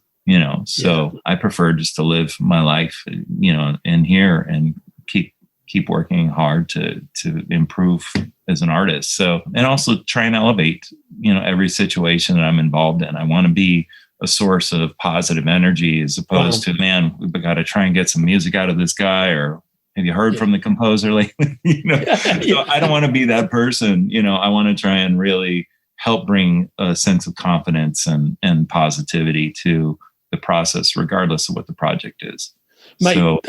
so I prefer just to live my life, in here and keep working hard to improve as an artist. So, and also try and elevate, every situation that I'm involved in. I want to be a source of positive energy as opposed to, man, we've got to try and get some music out of this guy, or have you heard from the composer lately? So I don't want to be that person. I want to try and really help bring a sense of confidence and positivity to the process, regardless of what the project is. Mate, so,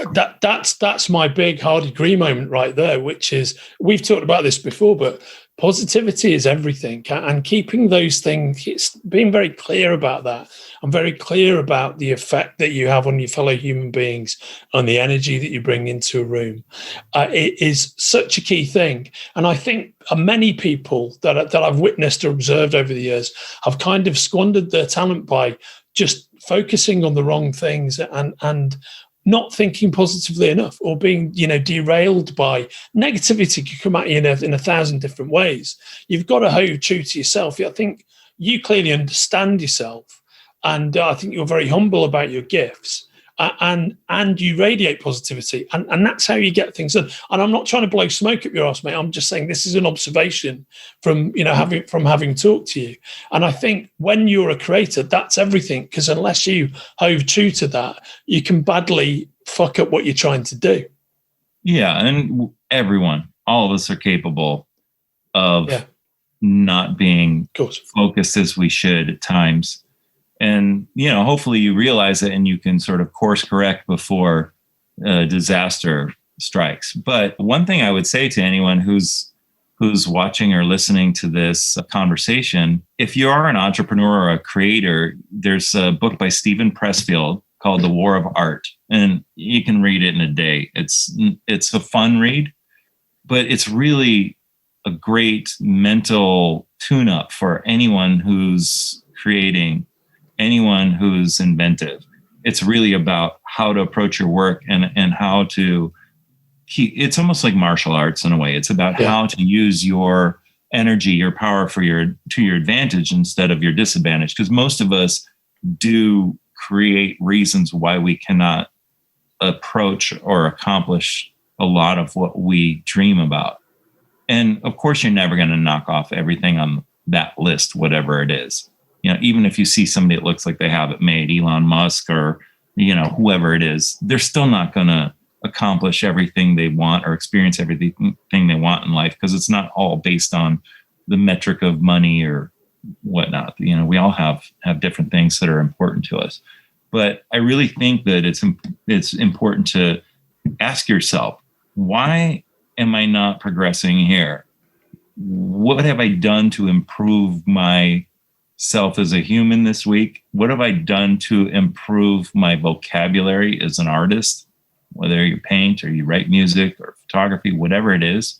that's my big hard agree moment right there, which is, we've talked about this before, but positivity is everything. And keeping those things, it's being very clear about that. I'm very clear about the effect that you have on your fellow human beings and the energy that you bring into a room. It is such a key thing. And I think many people that I've witnessed or observed over the years have kind of squandered their talent by just focusing on the wrong things and not thinking positively enough, or being, derailed by negativity. Can come at you in 1,000 different ways. You've got to hold true to yourself. I think you clearly understand yourself, and I think you're very humble about your gifts, and you radiate positivity, and that's how you get things done. And I'm not trying to blow smoke up your ass, mate. I'm just saying this is an observation from having talked to you. And I think when you're a creator, that's everything, because unless you hold true to that, you can badly fuck up what you're trying to do. Yeah, and all of us are capable of not being focused as we should at times. And, hopefully you realize it and you can sort of course correct before disaster strikes. But one thing I would say to anyone who's watching or listening to this conversation, if you are an entrepreneur or a creator, there's a book by Stephen Pressfield called The War of Art, and you can read it in a day. It's a fun read, but it's really a great mental tune-up for anyone who's creating, anyone who's inventive. It's really about how to approach your work and how to it's almost like martial arts in a way. It's about how to use your energy, your power to your advantage instead of your disadvantage. Because most of us do create reasons why we cannot approach or accomplish a lot of what we dream about. And of course, you're never going to knock off everything on that list, whatever it is. Even if you see somebody that looks like they have it made, Elon Musk or, whoever it is, they're still not going to accomplish everything they want or experience everything they want in life, because it's not all based on the metric of money or whatnot. We all have different things that are important to us. But I really think that it's important to ask yourself, why am I not progressing here? what have I done to improve myself as a human this week? What have I done to improve my vocabulary as an artist? Whether you paint or you write music or photography, whatever it is,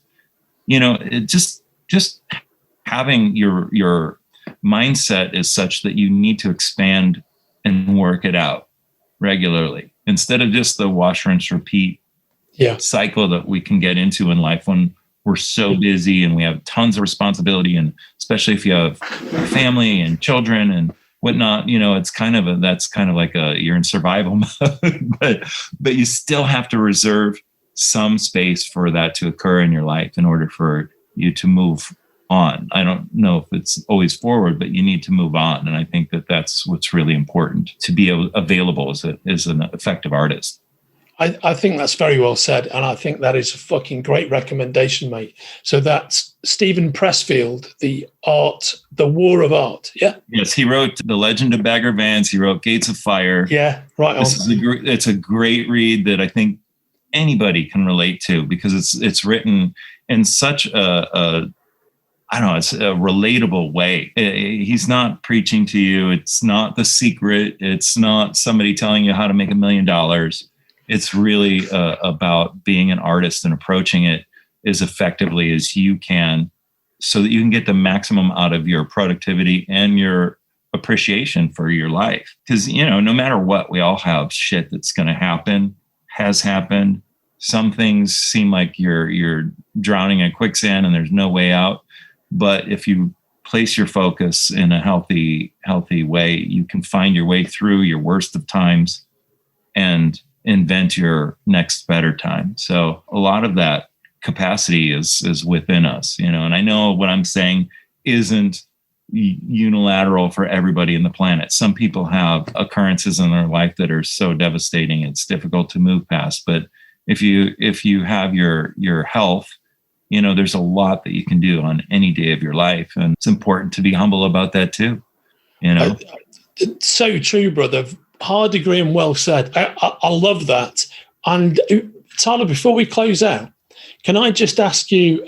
it just having your mindset is such that you need to expand and work it out regularly instead of just the wash, rinse, repeat cycle that we can get into in life when we're so busy and we have tons of responsibility, and especially if you have a family and children and whatnot, it's that's kind of like you're in survival mode, but you still have to reserve some space for that to occur in your life in order for you to move on. I don't know if it's always forward, but you need to move on. And I think that that's what's really important, to be available as an effective artist. I think that's very well said. And I think that is a fucking great recommendation, mate. So that's Stephen Pressfield, The War of Art. Yeah. Yes. He wrote The Legend of Bagger Vance. He wrote Gates of Fire. Yeah. Right on. It's a great read that I think anybody can relate to, because it's written in such it's a relatable way. He's not preaching to you. It's not The Secret. It's not somebody telling you how to make $1 million. It's really about being an artist and approaching it as effectively as you can so that you can get the maximum out of your productivity and your appreciation for your life. Because, no matter what, we all have shit that's going to happen, has happened. Some things seem like you're drowning in quicksand and there's no way out. But if you place your focus in a healthy way, you can find your way through your worst of times and invent your next better time. So a lot of that capacity is within us, and I know what I'm saying isn't unilateral for everybody in the planet. Some people have occurrences in their life that are so devastating it's difficult to move past. But if you have your health, there's a lot that you can do on any day of your life, and it's important to be humble about that too. It's so true, brother. Hard agree and well said. I love that. And Tyler, before we close out, can I just ask you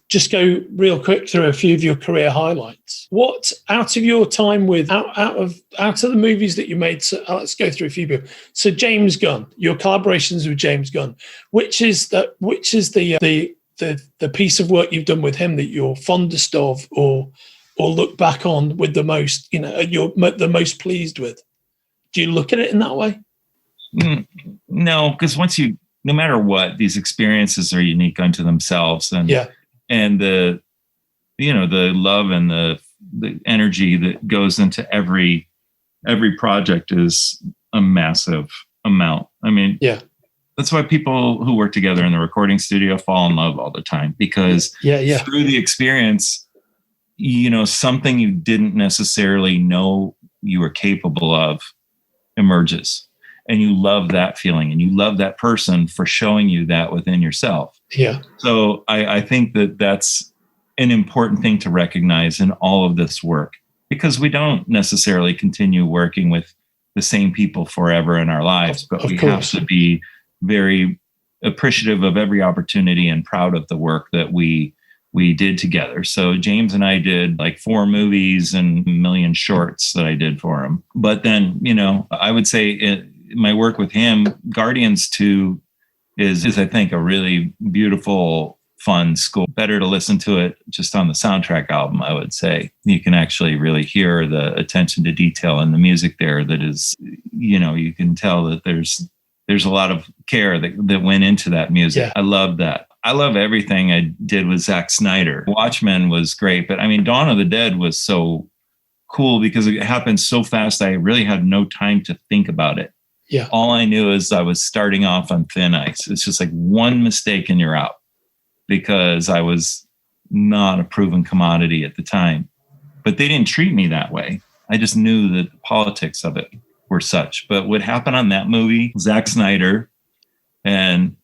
just go real quick through a few of your career highlights? What, out of your time with, out of the movies that you made, so let's go through a few people. So James Gunn, your collaborations with James Gunn, which is the piece of work you've done with him that you're fondest of or look back on with the most, you're the most pleased with? Do you look at it in that way? No, because no matter what, these experiences are unique unto themselves, and the love and the energy that goes into every project is a massive amount. I mean, that's why people who work together in the recording studio fall in love all the time, because through the experience, something you didn't necessarily know you were capable of emerges, and you love that feeling and you love that person for showing you that within yourself. So I think that that's an important thing to recognize in all of this work, because we don't necessarily continue working with the same people forever in our lives, but we have to be very appreciative of every opportunity and proud of the work that we did together. So James and I did like 4 movies and 1 million shorts that I did for him. But then, I would say my work with him, Guardians 2 is I think a really beautiful, fun score. Better to listen to it just on the soundtrack album, I would say. You can actually really hear the attention to detail in the music there that is, you can tell that there's a lot of care that went into that music. I love that. I love everything I did with Zack Snyder. Watchmen was great, but I mean, Dawn of the Dead was so cool because it happened so fast. I really had no time to think about it. All I knew is I was starting off on thin ice. It's just like one mistake and you're out, because I was not a proven commodity at the time. But they didn't treat me that way. I just knew that the politics of it were such. But what happened on that movie, Zack Snyder and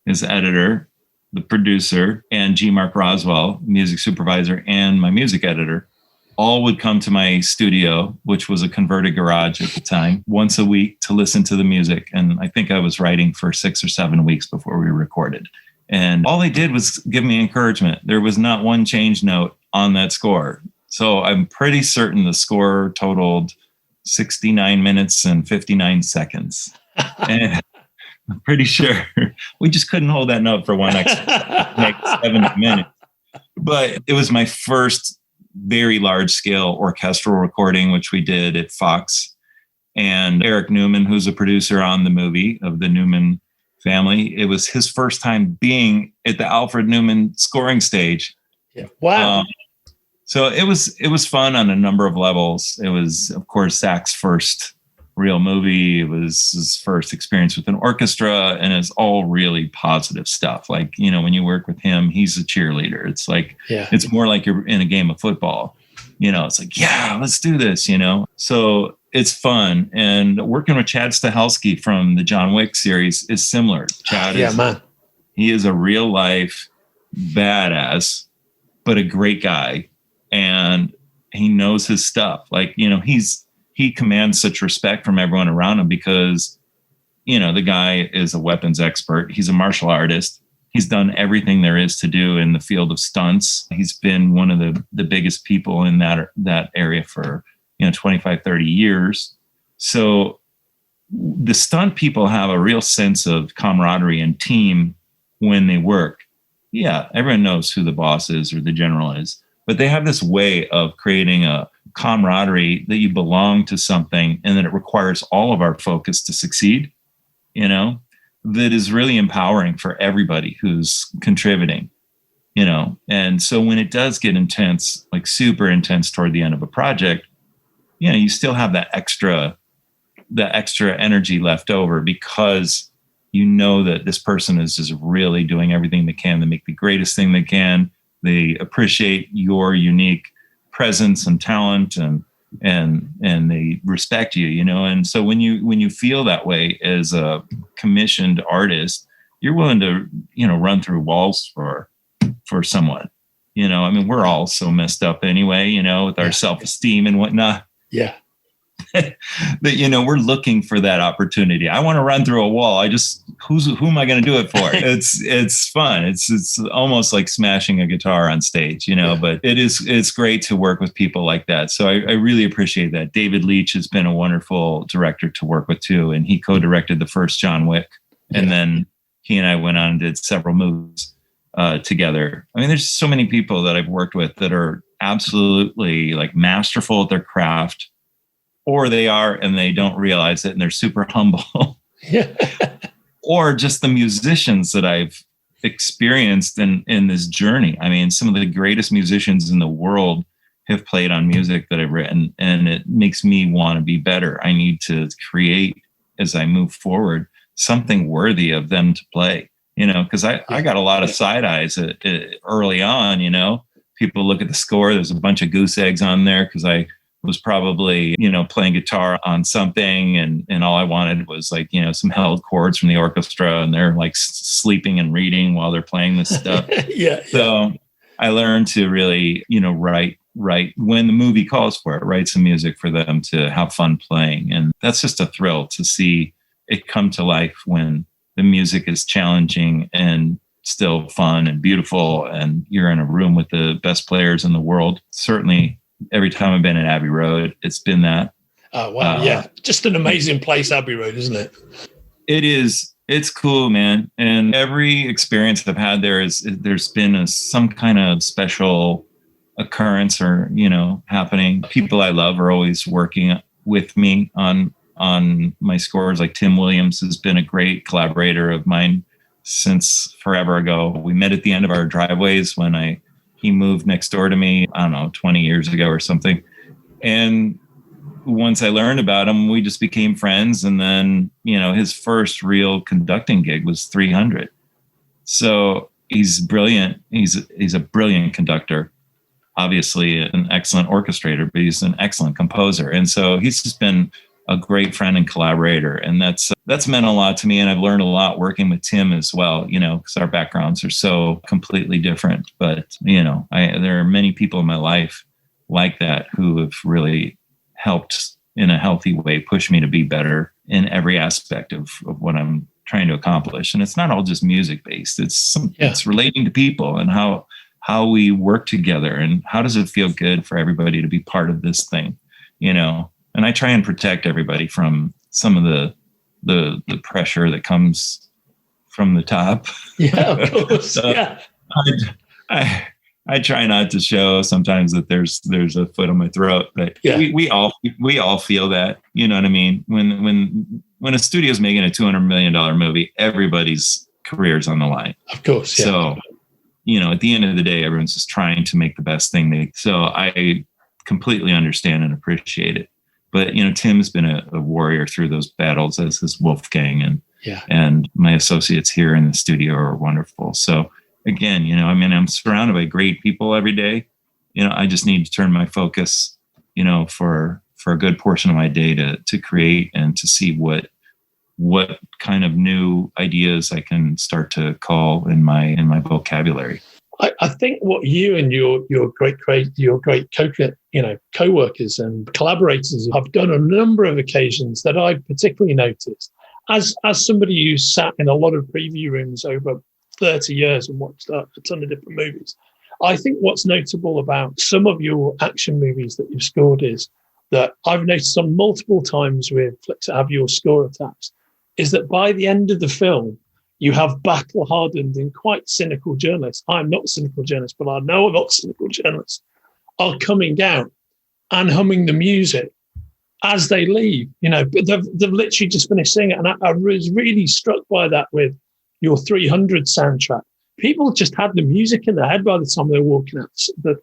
his editor, the producer, and G. Mark Roswell, music supervisor, and my music editor, all would come to my studio, which was a converted garage at the time, once a week to listen to the music. And I think I was writing for 6 or 7 weeks before we recorded. And all they did was give me encouragement. There was not one change note on that score. So I'm pretty certain the score totaled 69 minutes and 59 seconds. And I'm pretty sure we just couldn't hold that note for one extra like 70 minutes. But it was my first very large scale orchestral recording, which we did at Fox. And Eric Newman, who's a producer on the movie of the Newman family, it was his first time being at the Alfred Newman scoring stage. Yeah. Wow. So it was fun on a number of levels. It was, of course, Zach's first real movie. It was his first experience with an orchestra, and it's all really positive stuff. Like, you know, when you work with him, he's a cheerleader. It's like, it's more like you're in a game of football. You know, it's like, yeah, let's do this, you know? So it's fun. And working with Chad Stahelski from the John Wick series is similar. Chad he is a real life badass, but a great guy. And he knows his stuff. Like, you know, he commands such respect from everyone around him because, you know, the guy is a weapons expert. He's a martial artist. He's done everything there is to do in the field of stunts. He's been one of the biggest people in that area for, you know, 25, 30 years. So the stunt people have a real sense of camaraderie and team when they work. Yeah, everyone knows who the boss is or the general is. But they have this way of creating a camaraderie that you belong to something and that it requires all of our focus to succeed, you know, that is really empowering for everybody who's contributing, you know. And so when it does get intense, like super intense toward the end of a project, you know, you still have the extra energy left over because you know that this person is just really doing everything they can to make the greatest thing they can. They appreciate your unique presence and talent, and they respect you, you know. And so when you feel that way as a commissioned artist, you're willing to, you know, run through walls for someone. You know, I mean, we're all so messed up anyway, you know, with our self-esteem and whatnot. Yeah. That, you know, we're looking for that opportunity. I want to run through a wall. Who am I going to do it for? It's fun. It's almost like smashing a guitar on stage, you know, but it's great to work with people like that. So I really appreciate that. David Leitch has been a wonderful director to work with too. And he co-directed the first John Wick. And then he and I went on and did several movies together. I mean, there's so many people that I've worked with that are absolutely like masterful at their craft, or they are and they don't realize it and they're super humble. Or just the musicians that I've experienced in this journey. I mean, some of the greatest musicians in the world have played on music that I've written, and it makes me want to be better. I need to create, as I move forward, something worthy of them to play, you know, because I got a lot of side eyes early on, you know. People look at the score, there's a bunch of goose eggs on there because I was probably, you know, playing guitar on something and all I wanted was like, you know, some held chords from the orchestra, and they're like sleeping and reading while they're playing this stuff. So I learned to really, you know, write when the movie calls for it, write some music for them to have fun playing. And that's just a thrill to see it come to life when the music is challenging and still fun and beautiful, and you're in a room with the best players in the world. Certainly every time I've been at Abbey Road, it's been that. Oh, wow. Just an amazing place, Abbey Road, isn't it? It is. It's cool, man. And every experience I've had there's been some kind of special occurrence or, you know, happening. People I love are always working with me on my scores. Like Tim Williams has been a great collaborator of mine since forever ago. We met at the end of our driveways when he moved next door to me, I don't know, 20 years ago or something. And once I learned about him, we just became friends. And then, you know, his first real conducting gig was 300. So he's brilliant. He's a brilliant conductor, obviously an excellent orchestrator, but he's an excellent composer. And so he's just been a great friend and collaborator. And that's meant a lot to me. And I've learned a lot working with Tim as well, you know, because our backgrounds are so completely different. But, you know, there are many people in my life like that who have really helped in a healthy way push me to be better in every aspect of what I'm trying to accomplish. And it's not all just music based. It's relating to people and how we work together and how does it feel good for everybody to be part of this thing, and I try and protect everybody from some of the pressure that comes from the top. Yeah, of course. Yeah. I try not to show sometimes that there's a foot on my throat, but we all feel that, you know what I mean? When a studio's making a $200 million movie, everybody's career's on the line. Of course. Yeah. So, at the end of the day, everyone's just trying to make the best thing so I completely understand and appreciate it. But, Tim's been a warrior through those battles, as his Wolfgang, and my associates here in the studio are wonderful. So again, I'm surrounded by great people every day. I just need to turn my focus, for a good portion of my day to create and to see what kind of new ideas I can start to call in my vocabulary. I think what you and your great co-workers and collaborators have done on a number of occasions that I particularly noticed as somebody who sat in a lot of preview rooms over 30 years and watched a ton of different movies. I think what's notable about some of your action movies that you've scored is that I've noticed on multiple times with flicks that have your score attached is that by the end of the film, you have battle-hardened and quite cynical journalists. I'm not a cynical journalist, but I know a lot of cynical journalists are coming out and humming the music as they leave. But they've literally just finished singing it. And I was really struck by that with your 300 soundtrack. People just had the music in their head by the time they're walking out.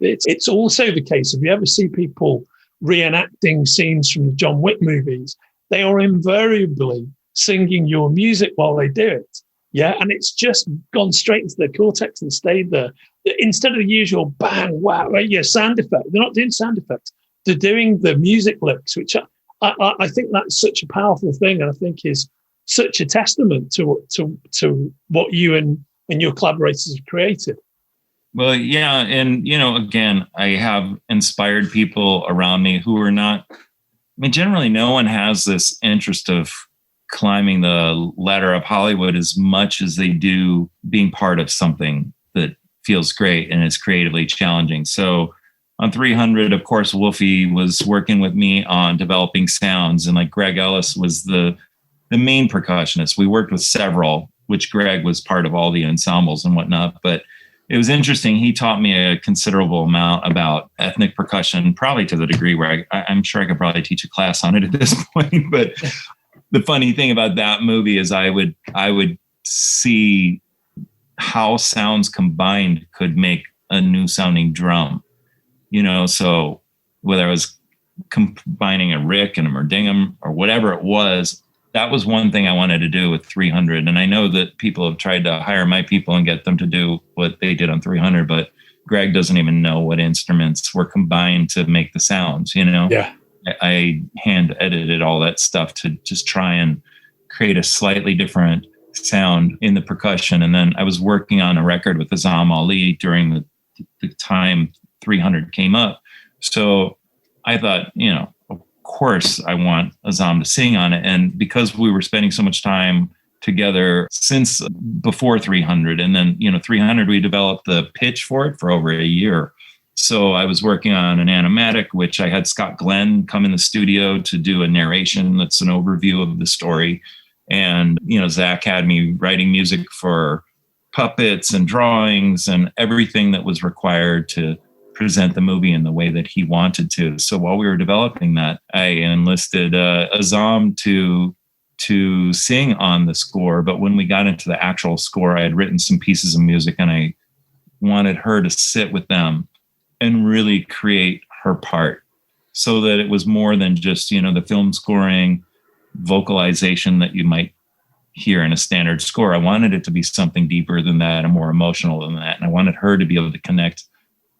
It's also the case, if you ever see people reenacting scenes from the John Wick movies, they are invariably singing your music while they do it. Yeah, and it's just gone straight into their cortex and stayed there. Instead of the usual bang, wow, sound effect. They're not doing sound effects. They're doing the music licks, which I think that's such a powerful thing, and I think is such a testament to what you and your collaborators have created. Well, yeah, and again, I have inspired people around me who are not. Generally, no one has this interest of climbing the ladder of Hollywood as much as they do being part of something that feels great and is creatively challenging. So on 300, of course, Wolfie was working with me on developing sounds, and like Greg Ellis was the main percussionist. We worked with several, which Greg was part of all the ensembles and whatnot. But it was interesting. He taught me a considerable amount about ethnic percussion, probably to the degree where I'm sure I could probably teach a class on it at this point. But the funny thing about that movie is I would see how sounds combined could make a new sounding drum, so whether I was combining a rick and a merdingum or whatever it was, that was one thing I wanted to do with 300. And I know that people have tried to hire my people and get them to do what they did on 300, but Greg doesn't even know what instruments were combined to make the sounds, Yeah. I hand edited all that stuff to just try and create a slightly different sound in the percussion. And then I was working on a record with Azam Ali during the time 300 came up. So I thought, of course I want Azam to sing on it. And because we were spending so much time together since before 300, and then, 300, we developed the pitch for it for over a year. So I was working on an animatic, which I had Scott Glenn come in the studio to do a narration that's an overview of the story. And, Zach had me writing music for puppets and drawings and everything that was required to present the movie in the way that he wanted to. So while we were developing that, I enlisted Azam to sing on the score. But when we got into the actual score, I had written some pieces of music and I wanted her to sit with them and really create her part so that it was more than just, the film scoring vocalization that you might hear in a standard score. I wanted it to be something deeper than that and more emotional than that. And I wanted her to be able to connect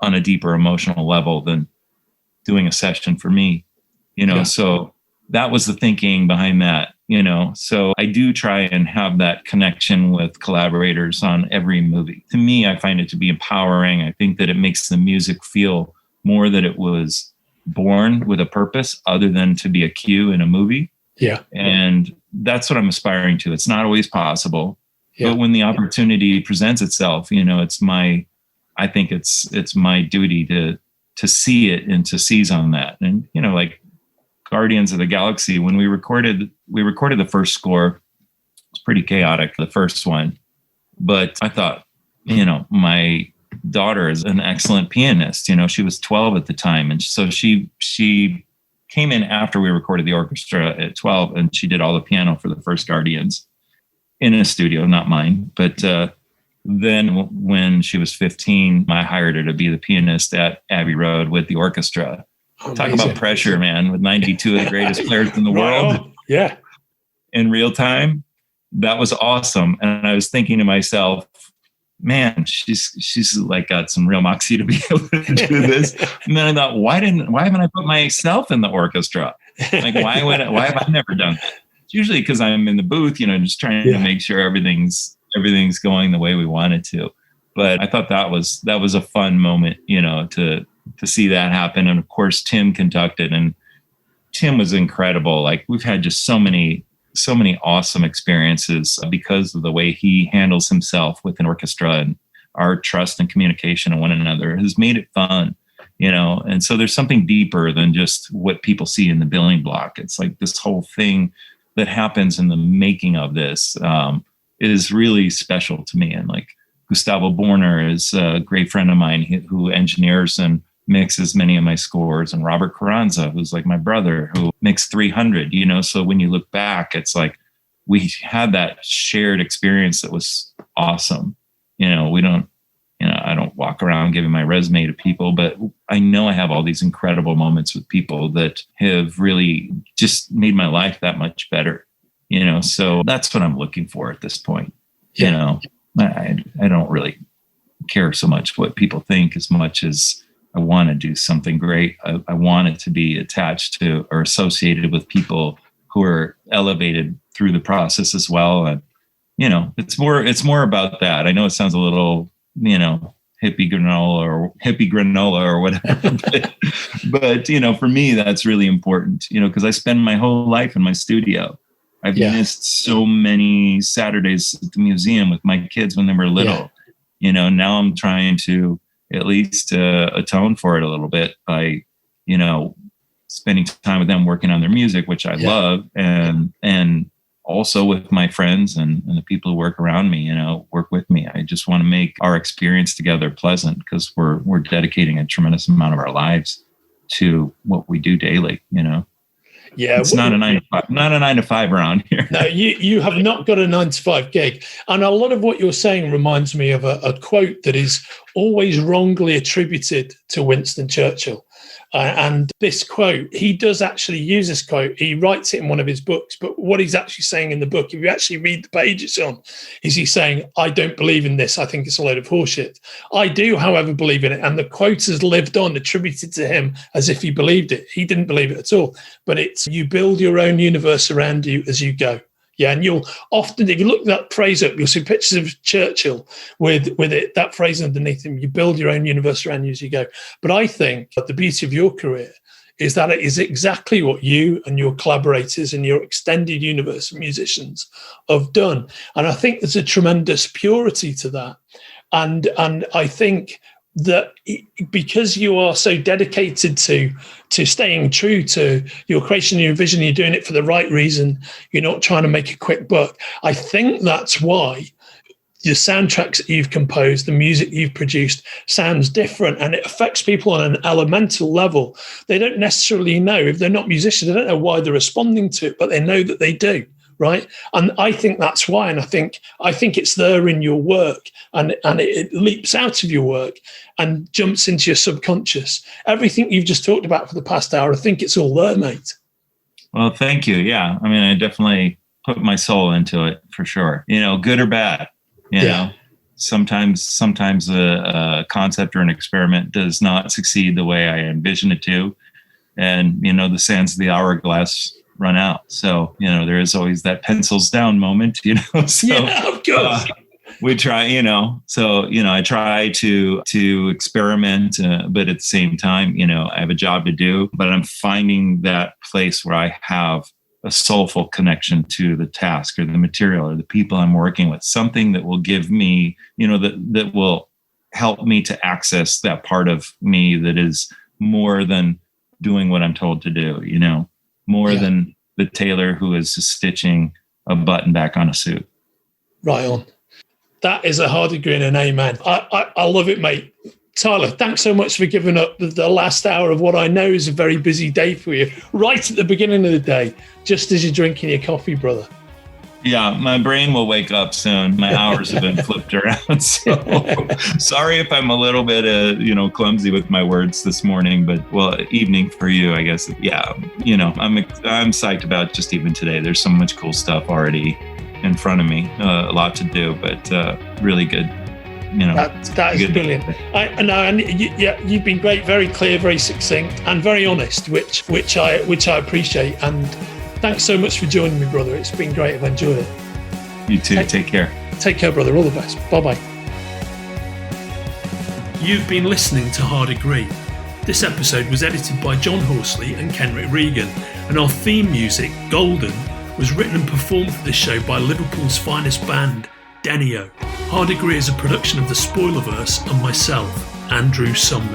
on a deeper emotional level than doing a session for me, So that was the thinking behind that, So I do try and have that connection with collaborators on every movie. To me, I find it to be empowering. I think that it makes the music feel more that it was born with a purpose other than to be a cue in a movie. Yeah. And that's what I'm aspiring to. It's not always possible, Yeah. but when the opportunity presents itself, you know, I think it's my duty to see it and to seize on that. And, you know, like Guardians of the Galaxy, when we recorded the first score, it was pretty chaotic, the first one. But I thought, you know, my daughter is an excellent pianist. You know, she was 12 at the time. And so she came in after we recorded the orchestra at 12, and she did all the piano for the first Guardians in a studio, not mine. But then when she was 15, I hired her to be the pianist at Abbey Road with the orchestra. Talk about pressure, man, with 92 of the greatest players in the world. Yeah. In real time. That was awesome. And I was thinking to myself, man, she's like got some real moxie to be able to do this. And then I thought, why haven't I put myself in the orchestra? Like, why have I never done that? It's usually because I'm in the booth, you know, just trying to make sure everything's going the way we want it to. But I thought that was a fun moment, you know, to see that happen. And of course, Tim conducted, and Tim was incredible. Like, we've had just so many awesome experiences because of the way he handles himself with an orchestra, and our trust and communication of one another has made it fun, you know. And so there's something deeper than just what people see in the billing block. It's like this whole thing that happens in the making of this is really special to me. And like Gustavo Borner is a great friend of mine who engineers and mixes many of my scores, and Robert Carranza, who's like my brother, who mixed 300, you know. So when you look back, it's like we had that shared experience that was awesome. You know, I don't walk around giving my resume to people, but I know I have all these incredible moments with people that have really just made my life that much better, you know. So that's what I'm looking for at this point. Yeah. You know, I don't really care so much what people think as much as I want to do something great. I want it to be attached to or associated with people who are elevated through the process as well. And, you know, it's more about that. I know it sounds a little, you know, hippie granola or whatever, but, you know, for me, that's really important, you know, because I spend my whole life in my studio. I've missed so many Saturdays at the museum with my kids when they were little, you know. Now I'm trying to at least atone for it a little bit by, you know, spending time with them working on their music, which I love, and also with my friends and the people who work around me, you know, work with me. I just want to make our experience together pleasant, because we're dedicating a tremendous amount of our lives to what we do daily, you know. Yeah, it's not a 9 to 5 around here. No, you have not got a 9 to 5 gig. And a lot of what you're saying reminds me of a quote that is always wrongly attributed to Winston Churchill. And this quote, he does actually use this quote. He writes it in one of his books. But what he's actually saying in the book, if you actually read the page it's on, is he's saying, I don't believe in this. I think it's a load of horseshit. I do, however, believe in it. And the quote has lived on, attributed to him as if he believed it. He didn't believe it at all. But it's, you build your own universe around you as you go. Yeah, and you'll often, if you look that phrase up, you'll see pictures of Churchill with it, that phrase underneath him. You build your own universe around you as you go. But I think that the beauty of your career is that it is exactly what you and your collaborators and your extended universe of musicians have done. And I think there's a tremendous purity to that. And I think that because you are so dedicated to staying true to your creation, your vision, you're doing it for the right reason, you're not trying to make a quick buck. I think that's why the soundtracks that you've composed, the music you've produced sounds different, and it affects people on an elemental level. They don't necessarily know, if they're not musicians, they don't know why they're responding to it, but they know that they do. Right. And I think that's why. And I think it's there in your work, and it leaps out of your work and jumps into your subconscious. Everything you've just talked about for the past hour, I think it's all there, mate. Well, thank you. Yeah. I mean, I definitely put my soul into it for sure. You know, good or bad, you know, sometimes a concept or an experiment does not succeed the way I envision it to. And, you know, the sands of the hourglass run out. So, you know, there is always that pencils down moment, you know. So, yeah, of course. We try, you know, so, you know, I try to experiment, but at the same time, you know, I have a job to do, but I'm finding that place where I have a soulful connection to the task or the material or the people I'm working with, something that will give me, that will help me to access that part of me that is more than doing what I'm told to do, more than the tailor who is just stitching a button back on a suit. Right on. That is a hard degree and an amen. I love it, mate. Tyler, thanks so much for giving up the last hour of what I know is a very busy day for you, right at the beginning of the day, just as you're drinking your coffee, brother. Yeah, my brain will wake up soon. My hours have been flipped around. So sorry if I'm a little bit, clumsy with my words this morning, but evening for you, I guess. Yeah, I'm psyched about just even today. There's so much cool stuff already in front of me. A lot to do, but really good. That is brilliant. You've been great, very clear, very succinct, and very honest, which I appreciate. And thanks so much for joining me, brother. It's been great. I've enjoyed it. You too. Take care. Take care, brother. All the best. Bye-bye. You've been listening to Hard Agree. This episode was edited by John Horsley and Kenrick Regan, and our theme music, Golden, was written and performed for this show by Liverpool's finest band, Denio. Hard Agree is a production of the Spoilerverse and myself, Andrew Sumner.